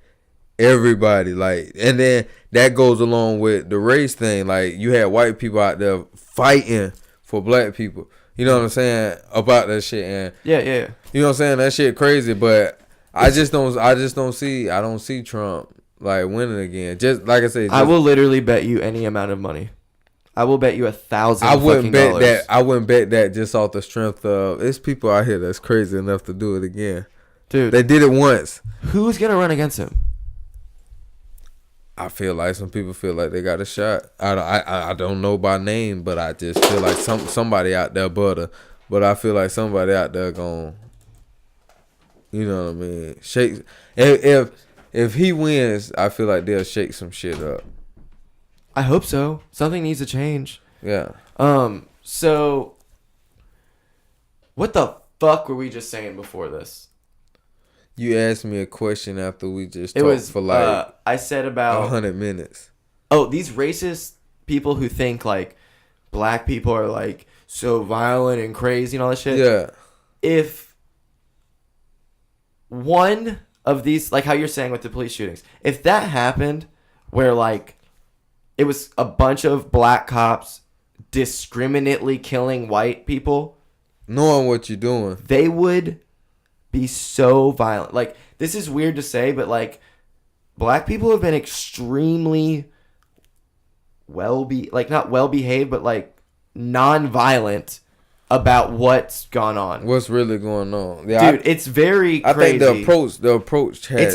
everybody, like, and then that goes along with the race thing. Like you had white people out there fighting for black people. You know what I'm saying about that shit, and yeah. You know what I'm saying, that shit crazy. But I don't see Trump like winning again. Just like I said, I will literally bet you any amount of money. I will bet you $1,000. I wouldn't bet that. I wouldn't bet that just off the strength of it's people out here that's crazy enough to do it again. Dude, they did it once. Who's gonna run against him? I feel like some people feel like they got a shot. I don't know by name, but I just feel like somebody out there but I feel like somebody out there gon', you know what I mean, shake. If he wins, I feel like they'll shake some shit up. I hope so. Something needs to change. Yeah. So what the fuck were we just saying before this? You asked me a question after we just talked for like I said about 100 minutes. Oh, these racist people who think like black people are like so violent and crazy and all that shit. Yeah. If one of these, like how you're saying with the police shootings, if that happened where like it was a bunch of black cops discriminately killing white people, knowing what you're doing, they would be so violent. Like, this is weird to say, but like black people have been extremely not well behaved, but like non-violent about what's gone on. What's really going on. Yeah, dude, it's very crazy. I think the approach has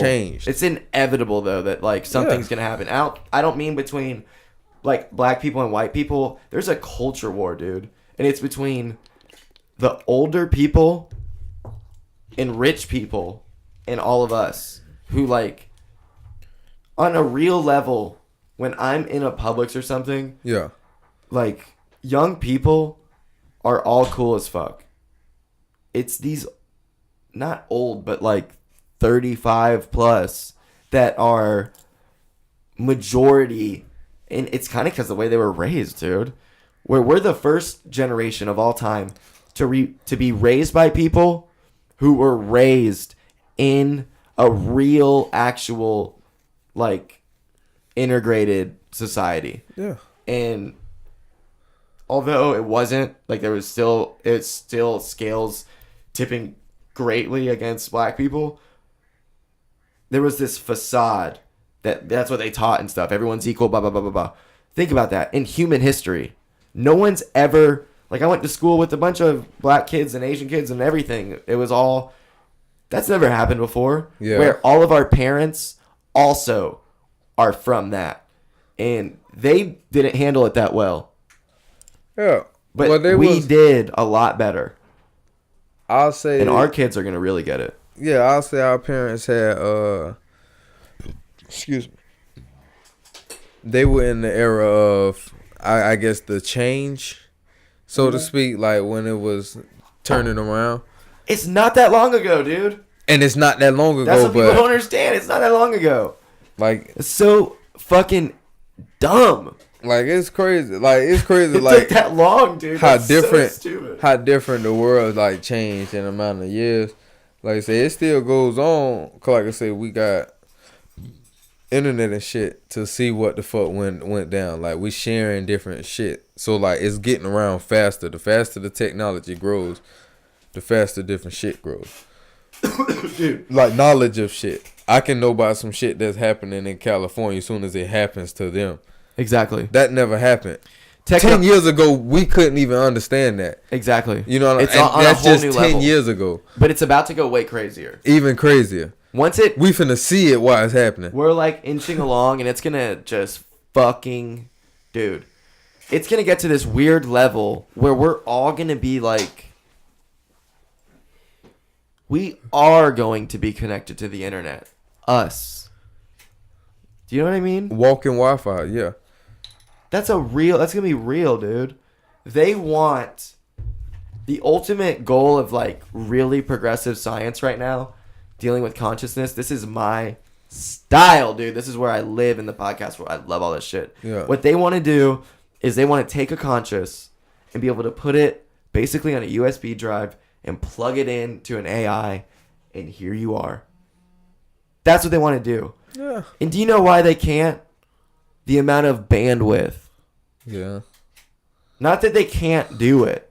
changed. It's inevitable though that like something's gonna happen. I don't mean between like black people and white people. There's a culture war, dude. And it's between the older people and rich people and all of us who like on a real level, when I'm in a Publix or something, yeah, like young people are all cool as fuck. It's these not old, but like 35 plus that are majority, and it's kind of because the way they were raised, dude. where we're the first generation of all time to be raised by people who were raised in a real, actual, like, integrated society. Yeah. And although it wasn't, like, it's still scales tipping greatly against black people, there was this facade that's what they taught and stuff. Everyone's equal, blah, blah, blah, blah, blah. Think about that. In human history, no one's ever, like, I went to school with a bunch of black kids and Asian kids and everything. It was all, that's never happened before. Yeah. Where all of our parents also are from that. And they didn't handle it that well. Yeah. But well, we did a lot better. I'll say. And our kids are going to really get it. Yeah, I'll say our parents had, excuse me. They were in the era of, I guess, the change, so to speak, like when it was turning around. It's not that long ago, dude. And it's not that long ago, That's what people but don't understand. It's not that long ago. like, It's so fucking dumb. it's crazy. Like, it's crazy. It Like, took that long, dude. how That's different, so stupid. how different the world like changed in a amount of years. Like I say, it still goes on. 'Cause like I say, we got internet and shit to see what the fuck went down. Like, we sharing different shit, so like it's getting around faster. The faster the technology grows, the faster different shit grows. Dude. Like, knowledge of shit, I can know about some shit that's happening in California as soon as it happens to them. Exactly. That never happened. Techno- 10 years ago, we couldn't even understand that. Exactly. You know what It's I mean? on a That's whole just new 10 level. years ago. But it's about to go way crazier. Even crazier. Once it, We finna see it while it's happening. we're like inching along, and it's gonna just fucking, dude. It's gonna get to this weird level where we're all gonna be like, we are going to be connected to the internet. Us. Do you know what I mean? Walking Wi-Fi, yeah. That's gonna be real, dude. They want the ultimate goal of like really progressive science right now, dealing with consciousness. This is my style, dude. This is where I live in the podcast world. I love all this shit. Yeah. What they want to do is they want to take a conscious and be able to put it basically on a USB drive and plug it into an AI, and here you are. That's what they want to do. Yeah. And do you know why they can't? The amount of bandwidth. Yeah. Not that they can't do it.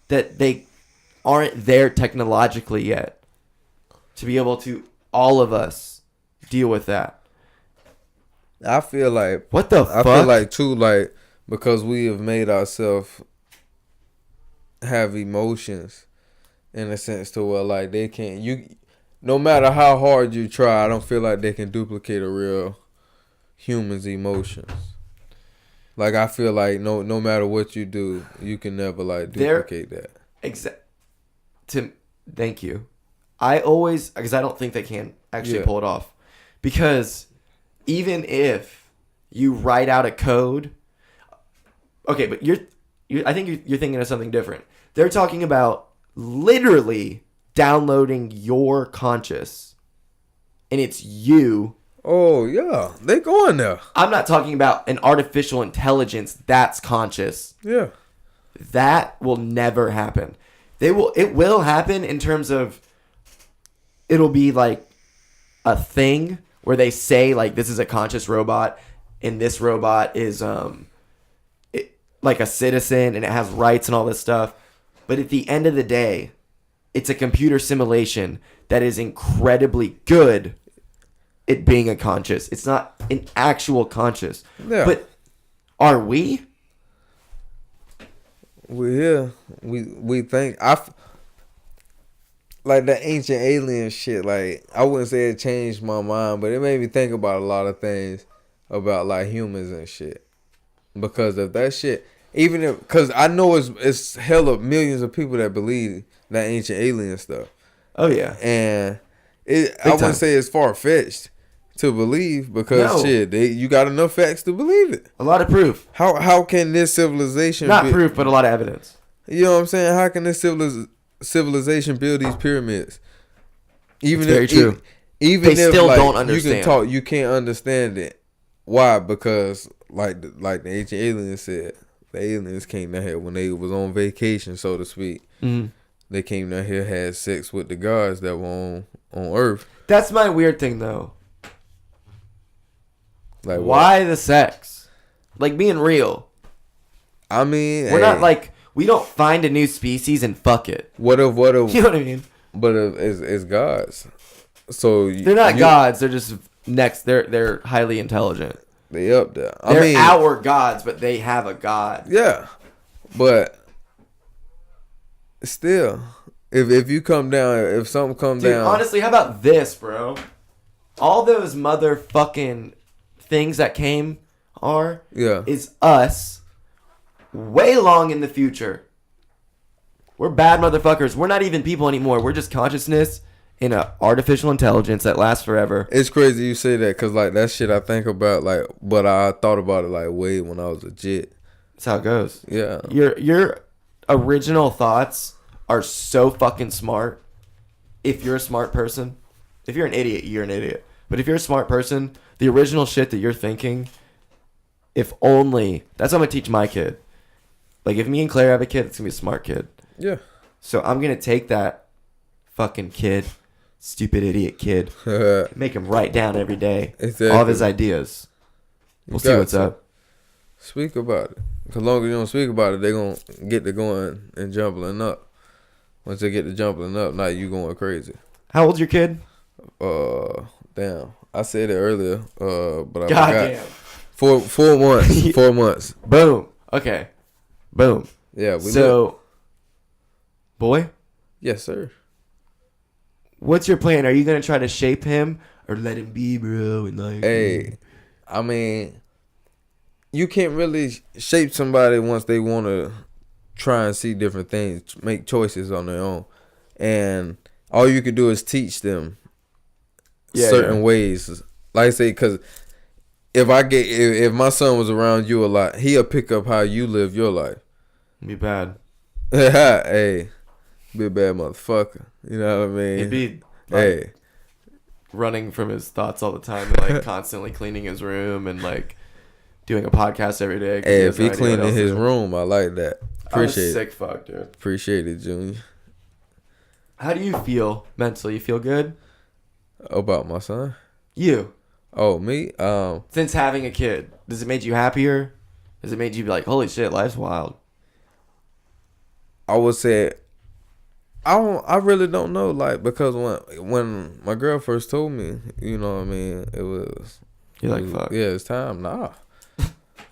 That they aren't there technologically yet to be able to, all of us, deal with that. I feel like What the I fuck? feel like too, like, because we have made ourselves have emotions in a sense to where like they can't, no matter how hard you try, I don't feel like they can duplicate a real human's emotions. Like, I feel like no matter what you do, you can never like duplicate that. Thank you. I always, because I don't think they can actually Yeah. pull it off. Because even if you write out a code, okay, but I think you're thinking of something different. They're talking about literally downloading your conscious, and it's you. Oh yeah, they going there. I'm not talking about an artificial intelligence that's conscious. Yeah. That will never happen. It will happen in terms of it'll be like a thing where they say like this is a conscious robot and this robot is like a citizen and it has rights and all this stuff. But at the end of the day, it's a computer simulation that is incredibly good at being a conscious. It's not an actual conscious. Yeah. But are we? We think like the ancient alien shit. Like, I wouldn't say it changed my mind, but it made me think about a lot of things about like humans and shit. Because of that shit, even if, because I know it's hella millions of people that believe that ancient alien stuff, Oh yeah. and I time. wouldn't say it's far fetched to believe because No. shit, you got enough facts to believe it. A lot of proof. How can this civilization Not be, proof, but a lot of evidence. You know what I'm saying? How can this civilization build these pyramids? Even It's very true. Even They if still like, don't you understand. can talk, you can't understand it. Why? Because like the ancient aliens said, the aliens came down here when they was on vacation, so to speak. Mm-hmm. They came down here, had sex with the gods that were on Earth. That's my weird thing, though. Like why the sex? Like, being real. I mean, We're not like, we don't find a new species and fuck it. What if? You know what I mean? But if it's gods, so They're not gods. They're just next. They're highly intelligent. They up there. They're I mean, our gods, but they have a god. yeah, but still, if you come down, if something comes Dude, down, honestly, how about this, bro? All those motherfucking things that came is us way long in the future. We're bad motherfuckers. We're not even people anymore. We're just consciousness in an artificial intelligence that lasts forever. It's crazy you say that because like that shit I think about like, but I thought about it like way when I was a jit. That's how it goes. Yeah. Your original thoughts are so fucking smart. If you're a smart person, if you're an idiot, you're an idiot. But if you're a smart person, the original shit that you're thinking, if only, that's what I'm gonna teach my kid. Like if me and Claire have a kid, it's gonna be a smart kid. Yeah. So I'm gonna take that fucking kid, stupid idiot kid, make him write down every day all of his ideas. We'll see what's up. Speak about it. Cause long as you don't speak about it, they gonna get to going and jumbling up. Once they get to jumbling up, now you going crazy. How old's your kid? Damn. I said it earlier. But I God forgot. 4 months. 4 months. Boom. Okay. Boom. Yeah. Boy, Yes, sir. what's your plan? Are you gonna try to shape him or let him be, bro? And like, Hey, I mean, you can't really shape somebody once they want to try and see different things, make choices on their own, and all you can do is teach them certain ways. Like I say, because if my son was around you a lot, he'll pick up how you live your life. be bad. Hey, be a bad motherfucker. You know what I mean? He'd be Hey, running from his thoughts all the time and like constantly cleaning his room and like doing a podcast every day. 'cause hey, has if he no idea what cleaning else his to do. room, I like that. Appreciate it. Sick fuck, dude. Appreciate it, Junior. How do you feel mentally? You feel good? About my son? You, Oh, me? since having a kid, does it make you happier? Does it make you be like, holy shit, life's wild? I would say I really don't know, like, because when my girl first told me, you know what I mean, it was You're like, fuck. yeah, it's time. Nah.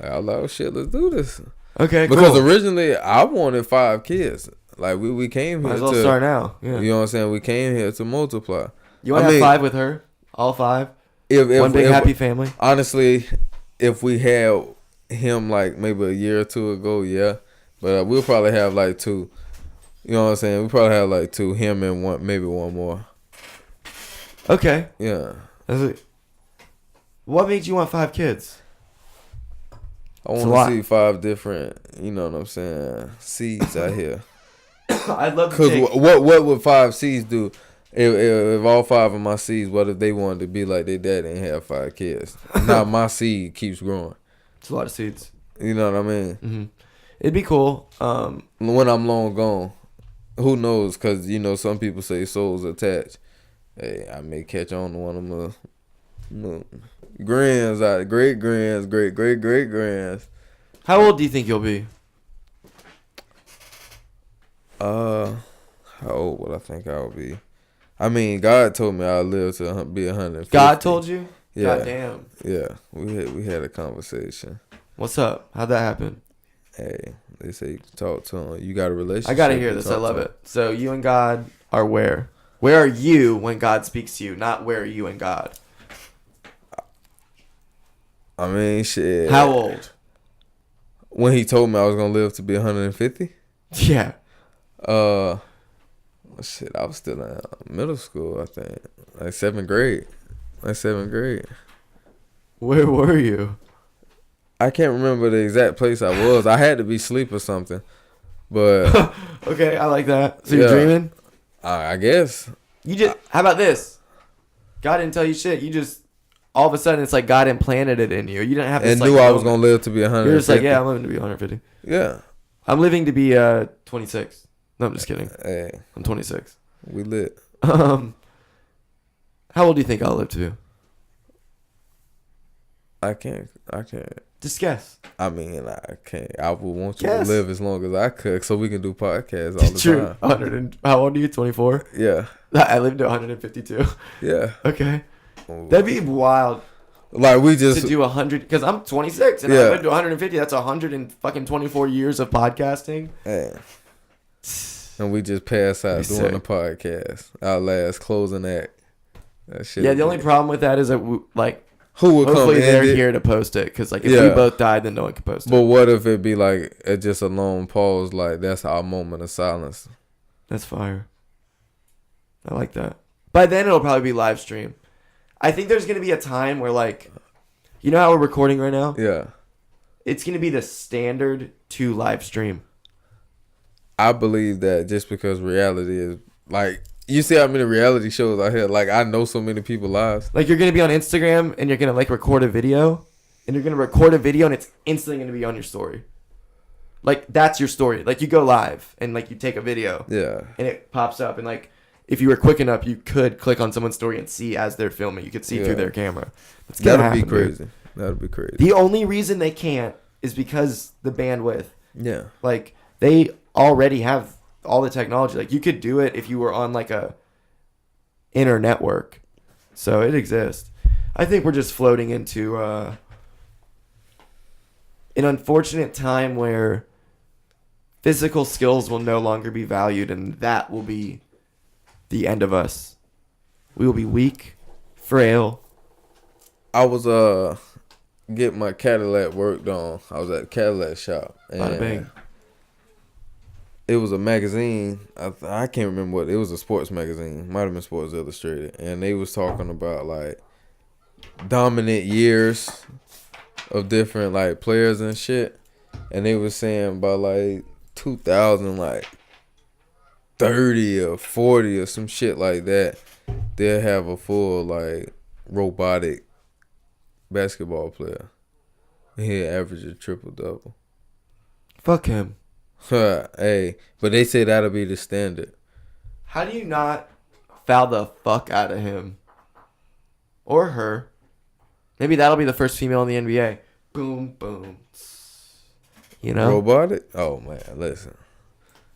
I was like, oh shit, let's do this. Okay, Because cool. originally I wanted 5 kids. Like we came here Might as well to start now. Yeah. You know what I'm saying? We came here to multiply. You want to have 5 with her? All 5? If One big happy family? Honestly, if we had him like maybe a year or 2 ago, yeah. But we'll probably have like 2. You know what I'm saying? We probably have like 2, him and maybe one more. Okay. Yeah. What made you want 5 kids? I It's a want lot. to see 5 different, you know what I'm saying, seeds out here. I'd love to Because take... what would 5 seeds do? If all 5 of my seeds, what if they wanted to be like their daddy and have 5 kids? Now my seed keeps growing. It's a lot of seeds. You know what I mean? Mm-hmm. It'd be cool. When I'm long gone, who knows? Because, you know, some people say souls attached. Hey, I may catch on to one of my grands out, great grands. How old do you think you'll be? How old would I think I would be? I mean, God told me I'll live to be 150. God told you? Yeah. God damn. Yeah, we had a conversation. What's up? How'd that happen? Hey, they say you can talk to him. You got a relationship. I gotta hear you this. talk I love to him. it. So you and God are where? Where are you when God speaks to you? Not where are you and God? I mean, shit. How old? When he told me I was gonna live to be 150. Yeah. Shit, I was still in middle school. I think like 7th grade. Where were you? I can't remember the exact place I was. I had to be asleep or something. But Okay, I like that. So you're Yeah. dreaming? I guess. You just. How about this? God didn't tell you shit. You just all of a sudden it's like God implanted it in you. You didn't have this, And like, knew I was moment. gonna live to be 100. You're just like, yeah, I'm living to be 150. Yeah. I'm living to be 26. No, I'm just kidding. Hey, I'm 26. we lit. How old do you think I'll live to be? I can't. Just guess. I mean, I can't. I would want you Guess. to live as long as I could, so we can do podcasts all the True. time. 100 and, how old are you? 24? Yeah, I lived to 152. yeah. Okay. That'd be wild Like we to just do 100 because I'm 26 and I Yeah. lived to 150. That's 124 years of podcasting. Hey. And we just pass out Be doing sick. the podcast. Our last closing act. That shit. Yeah, the only problem with that is that like who would come hopefully in they're it? here to post it because like if we Yeah. both died, then no one can post it. But what if it be like just a long pause? Like that's our moment of silence. That's fire. I like that. By then it'll probably be live stream. I think there's gonna be a time where like, you know how we're recording right now? Yeah. It's gonna be the standard to live stream. I believe that just because reality is like you see how many reality shows I hear. Like I know so many people lives. Like you're gonna be on Instagram and you're gonna like record a video, and you're gonna record a video and it's instantly gonna be on your story. Like that's your story. Like you go live and like you take a video Yeah. and it pops up and like if you were quick enough you could click on someone's story and see as they're filming. You could see Yeah. through their camera. It's gonna That'd be happen, dude. crazy. That'd be crazy. The only reason they can't is because the bandwidth. Yeah. Like they already have all the technology. Like you could do it if you were on like a inner network. So it exists. I think we're just floating into an unfortunate time where physical skills will no longer be valued, and that will be the end of us. We will be weak, frail. I was getting my Cadillac worked on. I was at the Cadillac shop Bada bing. and it was a magazine. I can't remember what it was. A sports magazine, might have been Sports Illustrated, and they was talking about like dominant years of different like players and shit, and they was saying about like 2000 like 30 or 40 or some shit like that, they'll have a full like robotic basketball player. He'll average a triple double. Fuck him. Hey, but they say that'll be the standard. How do you not foul the fuck out of him? Or her. Maybe that'll be the first female in the NBA. Boom, boom. You know? Robotic? Oh man, listen.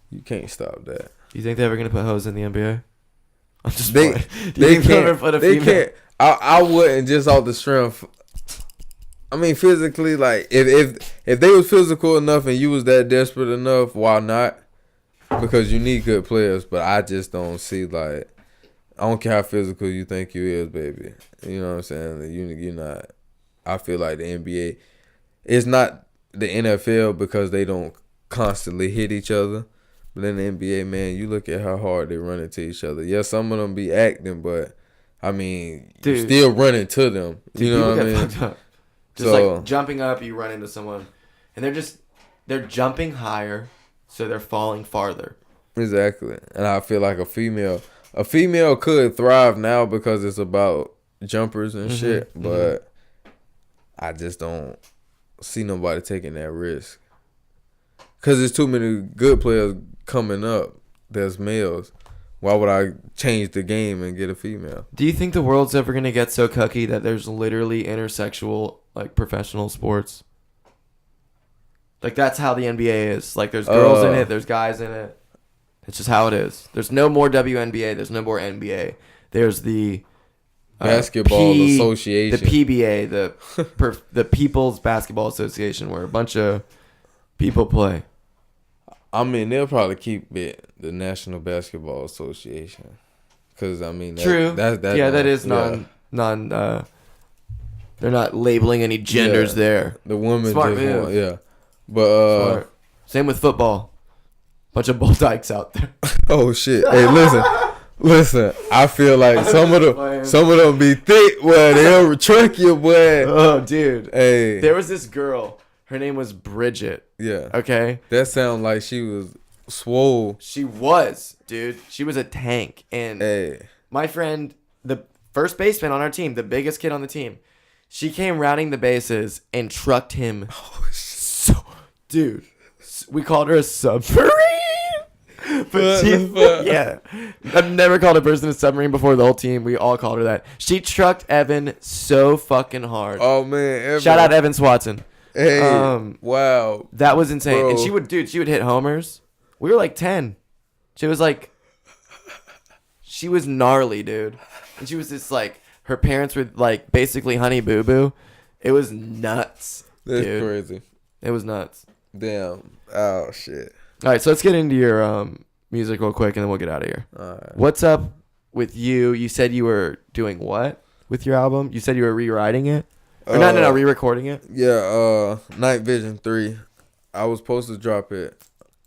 You can't stop that. Do you think they're ever going to put hoes in the NBA? I'm just They playing. Do you they think they'll ever can't. put a They female? can't. I wouldn't just off the strength. I mean, physically, like if they was physical enough and you was that desperate enough, why not? Because you need good players, but I just don't see like I don't care how physical you think you is, baby. You know what I'm saying? You're not. I feel like the NBA, it's not the NFL because they don't constantly hit each other. But in the NBA, man, you look at how hard they run into each other. Yeah, some of them be acting, but I mean, you Dude. still running to them. You know what I People mean? get fucked up. Just So- like jumping up, you run into someone, and they're jumping higher, so they're falling farther. Exactly. And I feel like a female could thrive now because it's about jumpers and shit, but I just don't see nobody taking that risk. Cause there's too many good players coming up that's males. Why would I change the game and get a female? Do you think the world's ever gonna get so cucky that there's literally intersexual like professional sports? Like that's how the NBA is. Like there's girls in it, there's guys in it. It's just how it is. There's no more WNBA. There's no more NBA. There's the Basketball Association. the PBA, the People's Basketball Association, where a bunch of people play. I mean, they'll probably keep it the National Basketball Association. Cause I mean, True. That that is yeah. non. They're not labeling any genders Yeah. there. The women Smart just move. want, yeah. But Smart. Same with football. Bunch of bull dykes out there. oh shit! Hey, listen. I feel like some of them be thick, boy. They'll trick you, boy. Oh, dude. Hey, There was this girl. Her name was Bridget. yeah. Okay. That sound like she was swole. She was, dude. She was a tank. And Hey, my friend, first baseman on our team, the biggest kid on the team. She came rounding the bases and trucked him. So, dude, we called her a submarine. But yeah, I've never called a person a submarine before. The whole team, we all called her that. She trucked Evan so fucking hard. Oh man, Evan. Shout out Evan Swatson. Hey, wow, that was insane. Bro. And she would hit homers. We were like 10. She was gnarly, dude. And she was just like, her parents were like basically Honey Boo Boo. It was nuts. That's dude. crazy. It was nuts. Damn. Oh shit. All right, so let's get into your music real quick, and then we'll get out of here. All right. What's up with you? You said you were doing what with your album? You said you were rewriting it, or no, re-recording it. Yeah. Night Vision 3. I was supposed to drop it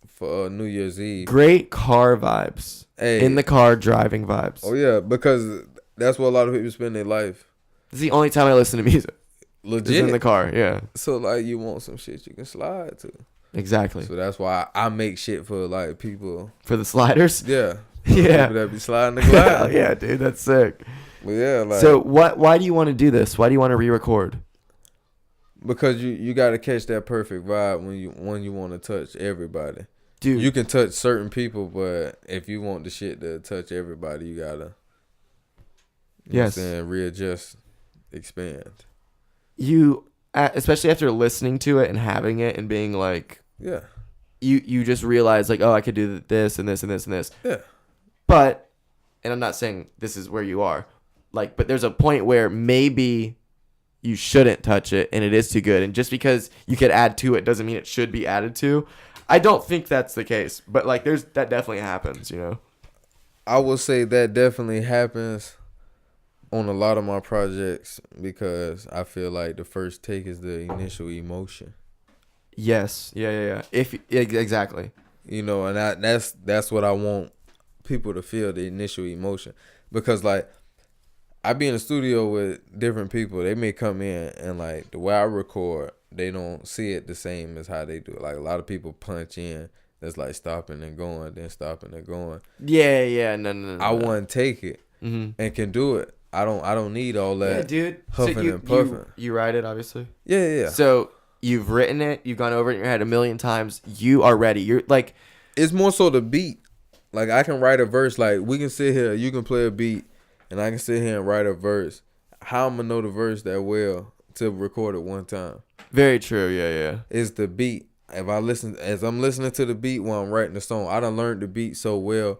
for New Year's Eve. Great car vibes. Hey. In the car driving vibes. Oh yeah, because that's where a lot of people spend their life. This is the only time I listen to music. Legit. Is in the car. Yeah. So like, you want some shit you can slide to. Exactly. So that's why I make shit for like people. For the sliders? Yeah. Yeah. People that be sliding the glide. Yeah, dude, that's sick. But yeah, like, so why do you want to do this? Why do you want to re-record? Because you got to catch that perfect vibe when you want to touch everybody. Dude. You can touch certain people, but if you want the shit to touch everybody, you got to yes. Readjust, expand. You especially after listening to it and having it and being like, yeah, you just realize like, oh, I could do this and this and this and this. Yeah. But, and I'm not saying this is where you are, like, but there's a point where maybe you shouldn't touch it and it is too good. And just because you could add to it doesn't mean it should be added to. I don't think that's the case, but like that definitely happens, you know? I would say that definitely happens on a lot of my projects because I feel like the first take is the initial emotion. Yes. Yeah. Exactly. You know, and that's what I want people to feel, the initial emotion. Because like, I be in the studio with different people. They may come in and like the way I record, they don't see it the same as how they do it. Like a lot of people punch in. That's like stopping and going, then stopping and going. Yeah. No. I want to take it and can do it. I don't need all that. Yeah, dude. Huffing and puffing. You write it, obviously. Yeah. So you've written it. You've gone over it in your head a million times. You are ready. You're like. It's more so the beat. Like I can write a verse. Like we can sit here. You can play a beat, and I can sit here and write a verse. How I'm gonna know the verse that well to record it one time? Very true. Yeah. It's the beat. If I'm listening to the beat while I'm writing the song, I done learned the beat so well.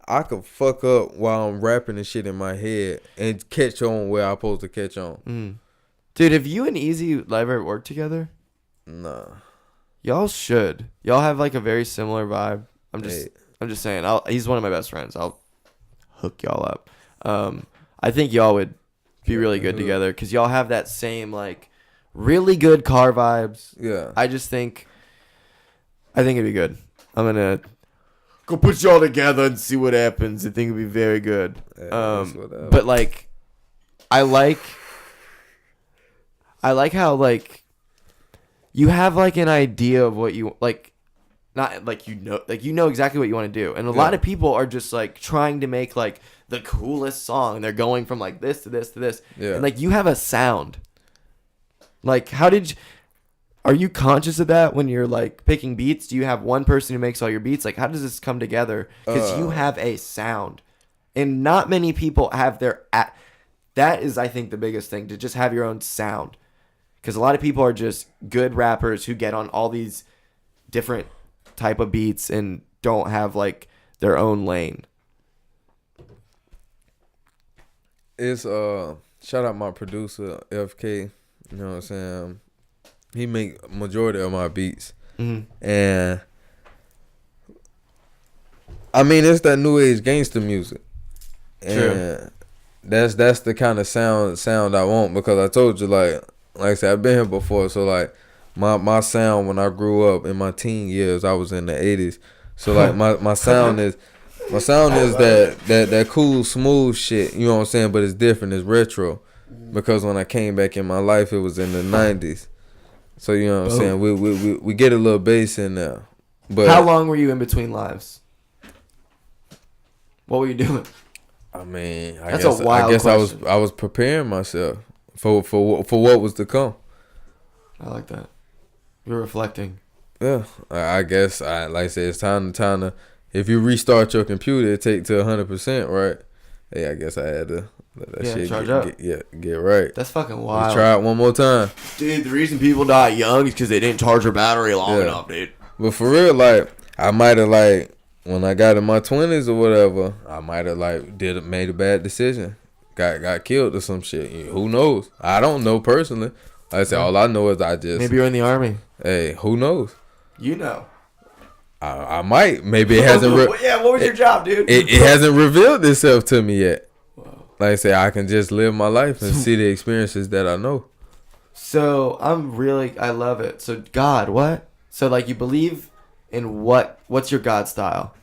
I could fuck up while I'm rapping and shit in my head and catch on where I'm supposed to catch on. Dude, have you and Easy ever worked together? Nah. Y'all should. Y'all have like a very similar vibe. I'm just saying. He's one of my best friends. I'll hook y'all up. I think y'all would be really good together because y'all have that same like really good car vibes. Yeah. I think it'd be good. I'm gonna go put y'all together and see what happens. I think it'd be very good. But like, I like how like you have like an idea of what you like, not like you know exactly what you want to do, and a lot of people are just like trying to make like the coolest song. They're going from like this to this to this, and like you have a sound. Like, are you conscious of that when you're like picking beats? Do you have one person who makes all your beats? Like, how does this come together? Because you have a sound, and not many people have that is, I think, the biggest thing, to just have your own sound. Because a lot of people are just good rappers who get on all these different type of beats and don't have like their own lane. It's shout out my producer FK. You know what I'm saying? He make majority of my beats, and I mean it's that new age gangster music, and that's the kind of sound I want, because I told you like I said, I've been here before, so like my sound when I grew up in my teen years, I was in the 80s, so like my sound is that cool smooth shit, you know what I'm saying, but it's different, it's retro, because when I came back in my life, it was in the 90s. So you know what I'm saying? We get a little bass in there. But how long were you in between lives? What were you doing? I mean, That's a wild I guess question. I was preparing myself for what was to come. I like that. You're reflecting. Yeah, I guess like I said, it's time to. If you restart your computer, it take to 100%, right? Hey, I guess I had to let that shit charge up. Get right. That's fucking Let's wild. try it one more time. Dude, the reason people die young is because they didn't charge their battery long Yeah. enough, dude. But for real, like I might have like when I got in my 20s or whatever, I might have like made a bad decision, got killed or some shit. Who knows? I don't know personally. Like I said, all I know is I just Maybe you're in the army. hey, who knows? You know. I might. Maybe it hasn't. Yeah, what was your job, dude? It hasn't revealed itself to me yet. Like I say, I can just live my life and see the experiences that I know. So I love it. So God, what? So like you believe in what? What's your God style?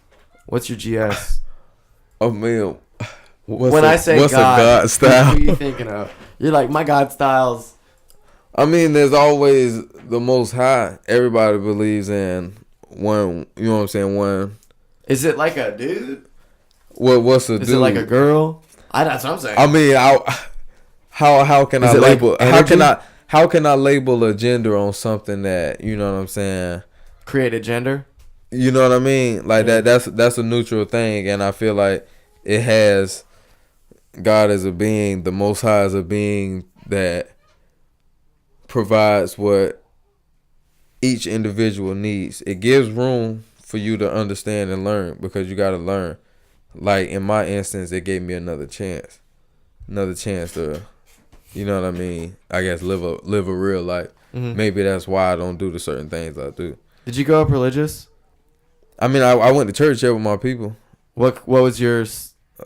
What's your GS? Oh man, When I say what's God, a God style? who are you thinking of? You're like, my God styles. I mean, there's always the Most High. Everybody believes in one. You know what I'm saying? One. Is it like a dude? What's a dude? Is it like a girl? That's what I'm saying. I mean, how can Is I it like label? energy? How can I label a gender on something that you know what I'm saying? Create a gender? You know what I mean? Like that's a neutral thing, and I feel like it has God as a being, the Most High as a being that provides what each individual needs. It gives room for you to understand and learn because you got to learn. Like in my instance, it gave me another chance to, you know what I mean? I guess live a real life. Mm-hmm. Maybe that's why I don't do the certain things I do. Did you grow up religious? I mean, I went to church here with my people. What was your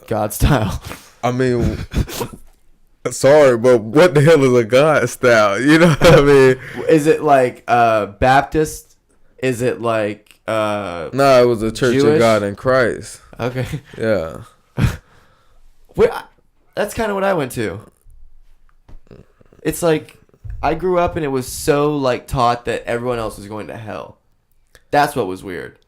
God style? I mean, sorry, but what the hell is a God style? You know what I mean? Is it like Baptist? Is it like No, it was a Church Jewish? of God in Christ. Okay. Yeah. That's kind of what I went to. It's like I grew up and it was so like taught that everyone else was going to hell. That's what was weird.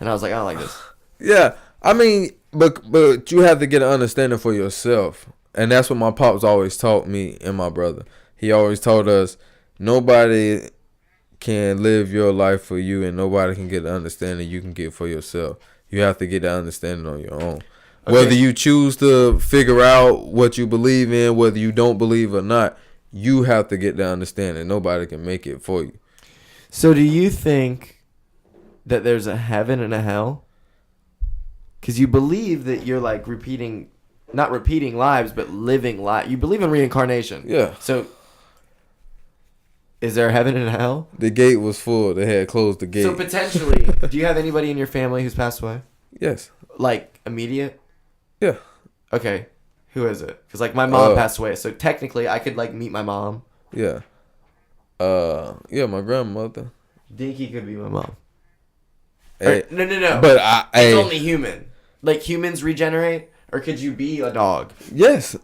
And I was like, I don't like this. Yeah. I mean, but you have to get an understanding for yourself. And that's what my pops always taught me and my brother. He always told us nobody can live your life for you and nobody can get the understanding you can get for yourself. You have to get that understanding on your own. Okay. Whether you choose to figure out what you believe in, whether you don't believe or not, you have to get the understanding. Nobody can make it for you. So do you think that there's a heaven and a hell? Because you believe that you're like not repeating lives, but living lives. You believe in reincarnation. Yeah. So is there a heaven and a hell? The gate was full. They had closed the gate. So potentially, do you have anybody in your family who's passed away? Yes. Like immediate? Yeah. Okay. Who is it? Because like my mom passed away, so technically I could like meet my mom. Yeah. Yeah, my grandmother. Dinky could be my mom. Hey, No. But it's only human. Like humans regenerate, or could you be a dog? Yes.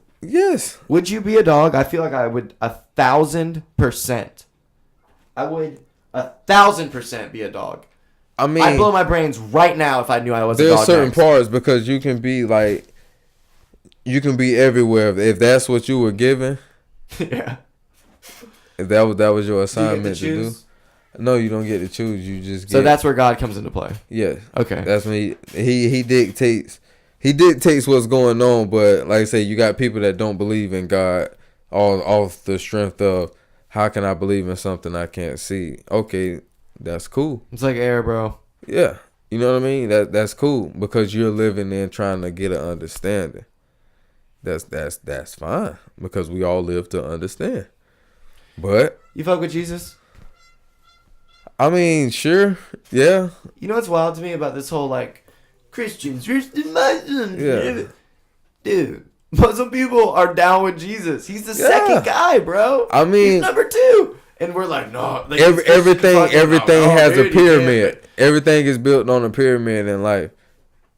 Would you be a dog? I feel like I would 1,000%. I would 1,000% be a dog. I mean, I'd blow my brains right now if I knew I was a dog. There's certain next. parts because you can be everywhere if that's what you were given. Yeah. If that was your Do you assignment get to to do. choose? No, you don't get to choose. You just get. So that's where God comes into play. Yeah. Okay. That's when he dictates. He dictates what's going on, but like I say, you got people that don't believe in God all off the strength of how can I believe in something I can't see? Okay, that's cool. It's like air, bro. Yeah. You know what I mean? That's cool because you're living in trying to get an understanding. That's fine because we all live to understand. But You fuck with Jesus? I mean, sure, yeah. You know what's wild to me about this whole like Christians versus Muslims? Yeah. Dude, Muslim people are down with Jesus. He's the second guy, bro. I mean, he's number 2. And we're like, no. Like, everything has dude, a pyramid. Everything is built on a pyramid in life.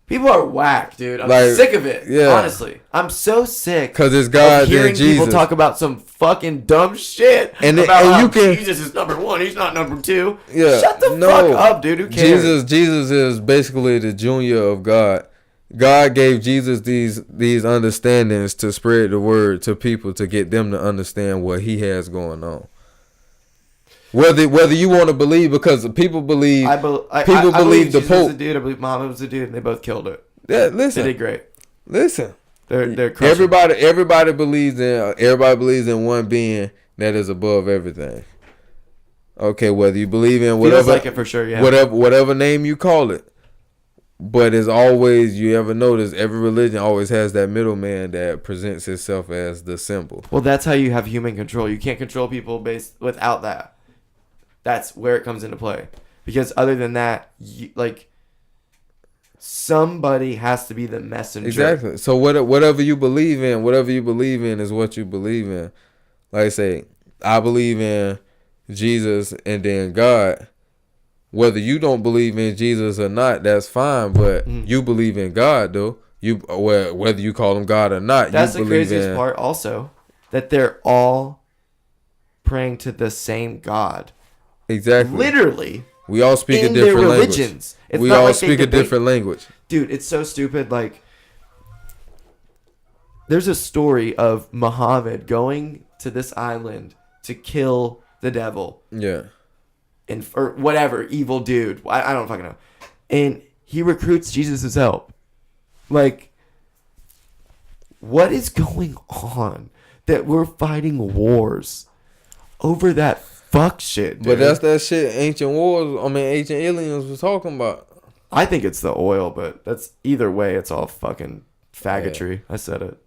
People are whack, dude. I'm Like, sick of it. yeah. Honestly, I'm so sick. Because it's God of hearing and Jesus. people talk about some fucking dumb shit And about and how you can- Jesus is number 1. He's not number 2. Yeah, Shut the no. fuck up, dude. Who cares? Jesus is basically the junior of God. God gave Jesus these understandings to spread the word to people to get them to understand what he has going on. Whether you want to believe, because people believe I believe the Jesus Pope was a dude. I believe Muhammad was a dude, and they both killed it. Yeah, They listen. did great. Listen. They're crushing. Everybody believes in one being that is above everything. Okay, whether you believe in Feels whatever like it for sure, yeah. whatever name you call it. But as always, you ever notice every religion always has that middleman that presents itself as the symbol. Well, that's how you have human control. You can't control people based without that. That's where it comes into play. Because other than that, somebody has to be the messenger. Exactly. So whatever you believe in is what you believe in. Like I say, I believe in Jesus and then God. Whether you don't believe in Jesus or not, that's fine. But you believe in God, though. Whether you call him God or not, That's you the believe craziest in. part. Also, that they're all praying to the same God. Exactly. Literally. We all speak a in their different language. religions. It's We not all like they speak a debate. different language. Dude, it's so stupid. Like, there's a story of Muhammad going to this island to kill the devil. Yeah. Or whatever, evil dude. I don't fucking know. And he recruits Jesus' help. Like, what is going on that we're fighting wars over that fuck shit, dude? But that's that shit ancient aliens was talking about. I think it's the oil, but that's either way, it's all fucking faggotry. Yeah. I said it.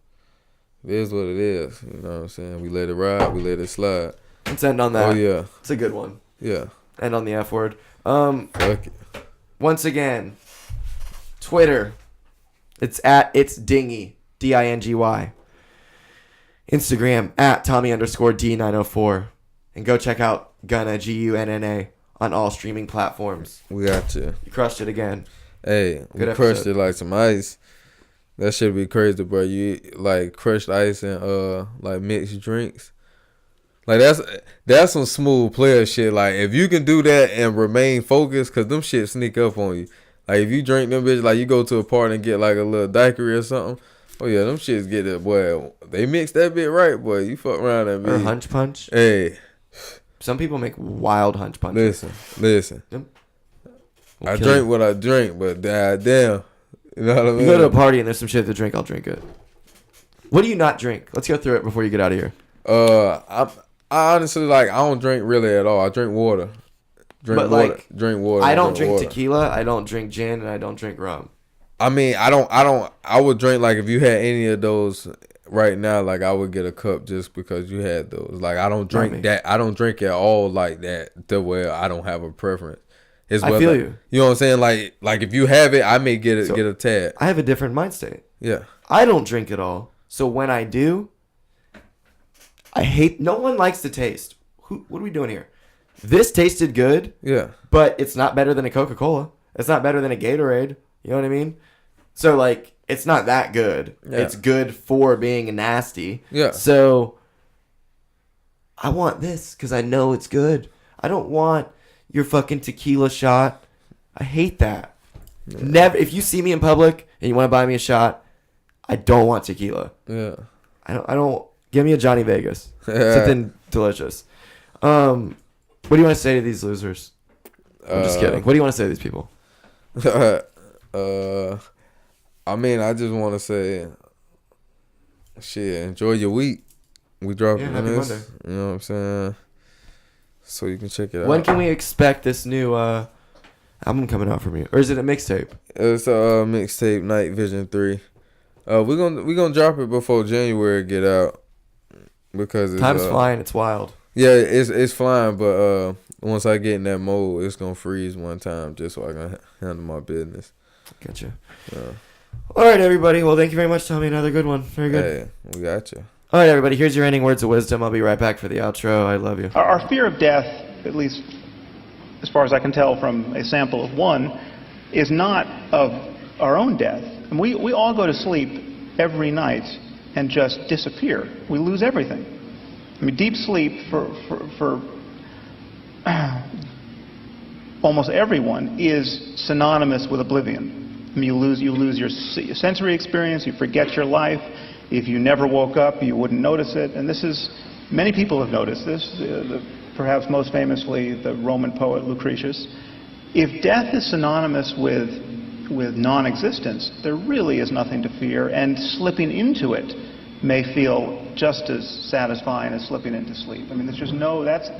It is what it is. You know what I'm saying? We let it ride, we let it slide. Let's end on that. Oh, yeah. It's a good one. Yeah. End on the F word. Fuck it. Once again, Twitter. It's Dingy. DINGY. Instagram @Tommy_D904. And go check out Gunna GUNNA on all streaming platforms. We got you. You crushed it again. Hey, we Good crushed episode. it like some ice. That shit be crazy, bro. You like crushed ice and like mixed drinks. Like that's some smooth player shit. Like if you can do that and remain focused, cause them shit sneak up on you. Like if you drink them bitch, like you go to a party and get like a little daiquiri or something. Oh yeah, them shits get it, boy. They mix that bit right, boy. You fuck around that Or bitch. hunch punch. Hey, Some people make wild hunch punches. listen. We'll I kill drink you. what I drink, but damn, you know what I mean. You go to a party and there's some shit to drink, I'll drink it. What do you not drink? Let's go through it before you get out of here. I honestly I don't drink really at all. I drink water. Drink water. I don't drink water. tequila, I don't drink gin, and I don't drink rum. I mean, I would drink like if you had any of those right now, like I would get a cup just because you had those. Like I don't drink that. I don't drink at all like that to where I don't have a preference. It's I feel you. You know what I'm saying? Like if you have it, I may get a tad. I have a different mind state. Yeah. I don't drink at all. So when I do, no one likes the taste. What are we doing here? This tasted good. Yeah. But it's not better than a Coca-Cola. It's not better than a Gatorade. You know what I mean? So like, it's not that good. Yeah. It's good for being nasty. Yeah. So I want this because I know it's good. I don't want your fucking tequila shot. I hate that. Yeah. Never. If you see me in public and you want to buy me a shot, I don't want tequila. Yeah. I don't. Give me a Johnny Vegas. Something delicious. What do you want to say to these losers? I'm just kidding. What do you want to say to these people? I mean, I just want to say, shit, enjoy your week. We dropping happy this. Monday. You know what I'm saying? So you can check it out. When can we expect this new album coming out from you? Or is it a mixtape? It's a mixtape, Night Vision 3. We're gonna drop it before January get out because it's, time's flying. It's wild. Yeah, it's flying, but once I get in that mode, it's gonna freeze one time just so I can handle my business. Gotcha. All right, everybody. Well, thank you very much, Tommy. Another good one. Very good. Hey, we got you. All right, everybody. Here's your ending words of wisdom. I'll be right back for the outro. I love you. Our fear of death, at least as far as I can tell from a sample of one, is not of our own death. And we all go to sleep every night and just disappear. We lose everything. I mean, deep sleep for almost everyone is synonymous with oblivion. You lose your sensory experience. You forget your life. If you never woke up, you wouldn't notice it. And this is, many people have noticed this. Perhaps most famously, the Roman poet Lucretius. If death is synonymous with non-existence, there really is nothing to fear, and slipping into it may feel just as satisfying as slipping into sleep. I mean, there's just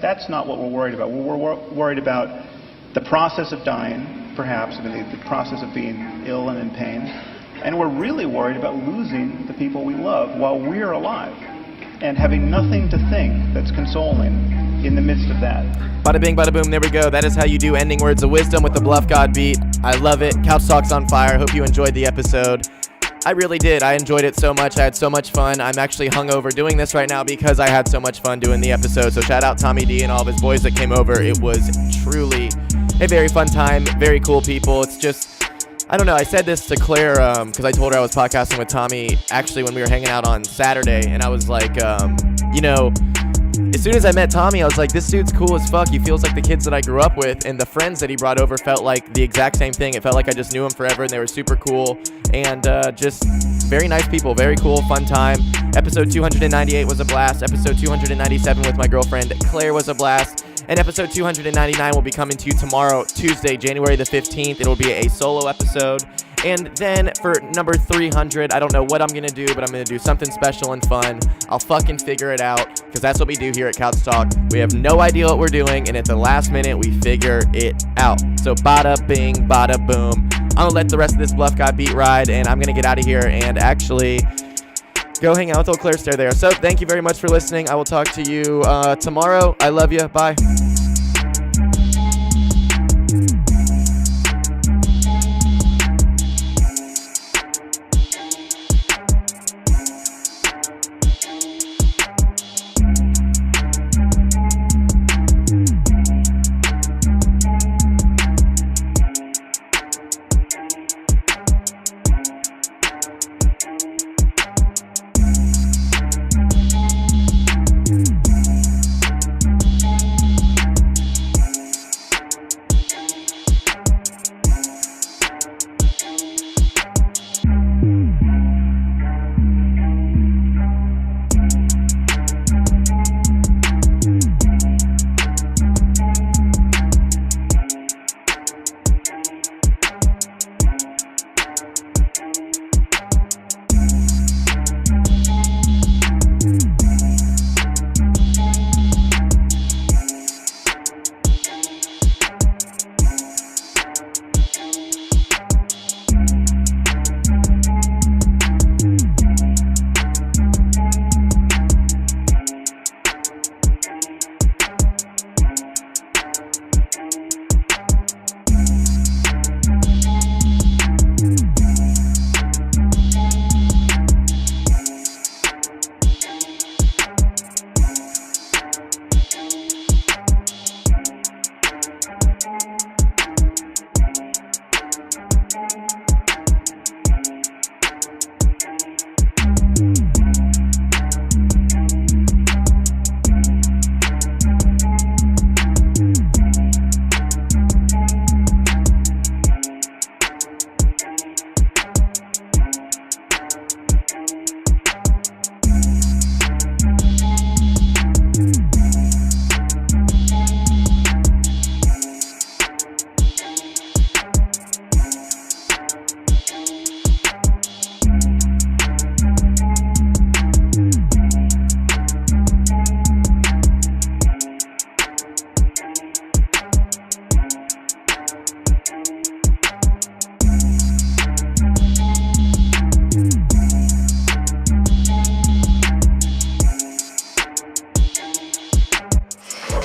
that's not what we're worried about. We're worried about the process of dying, perhaps, I mean, the process of being ill and in pain, and we're really worried about losing the people we love while we're alive, and having nothing to think that's consoling in the midst of that. Bada bing, bada boom, there we go. That is how you do ending words of wisdom with the Bluff God beat. I love it. Couch Talk's on fire. Hope you enjoyed the episode. I really did. I enjoyed it so much. I had so much fun. I'm actually hungover doing this right now because I had so much fun doing the episode. So shout out Tommy D and all of his boys that came over. It was truly a very fun time. Very cool people. It's just, I don't know. I said this to Claire because I told her I was podcasting with Tommy actually when we were hanging out on Saturday. And I was like, you know, as soon as I met Tommy, I was like, this dude's cool as fuck. He feels like the kids that I grew up with, and the friends that he brought over felt like the exact same thing. It felt like I just knew him forever, and they were super cool, and just very nice people, very cool, fun time. Episode 298 was a blast. Episode 297 with my girlfriend Claire was a blast. And episode 299 will be coming to you tomorrow, Tuesday, January the 15th. It'll be a solo episode. And then for number 300, I don't know what I'm going to do, but I'm going to do something special and fun. I'll fucking figure it out, because that's what we do here at Couch Talk. We have no idea what we're doing, and at the last minute, we figure it out. So bada bing, bada boom. I'm going to let the rest of this Bluff God beat ride, and I'm going to get out of here and actually go hang out with old Claire Stair there. So thank you very much for listening. I will talk to you tomorrow. I love you. Bye.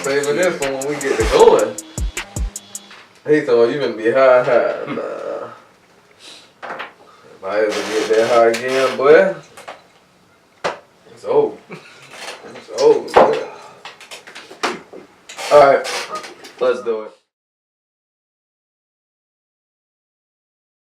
Saving this for when we get to going. He told you gonna be high. Nah. If I ever get that high again, boy, it's over. It's over, boy. Alright, let's do it.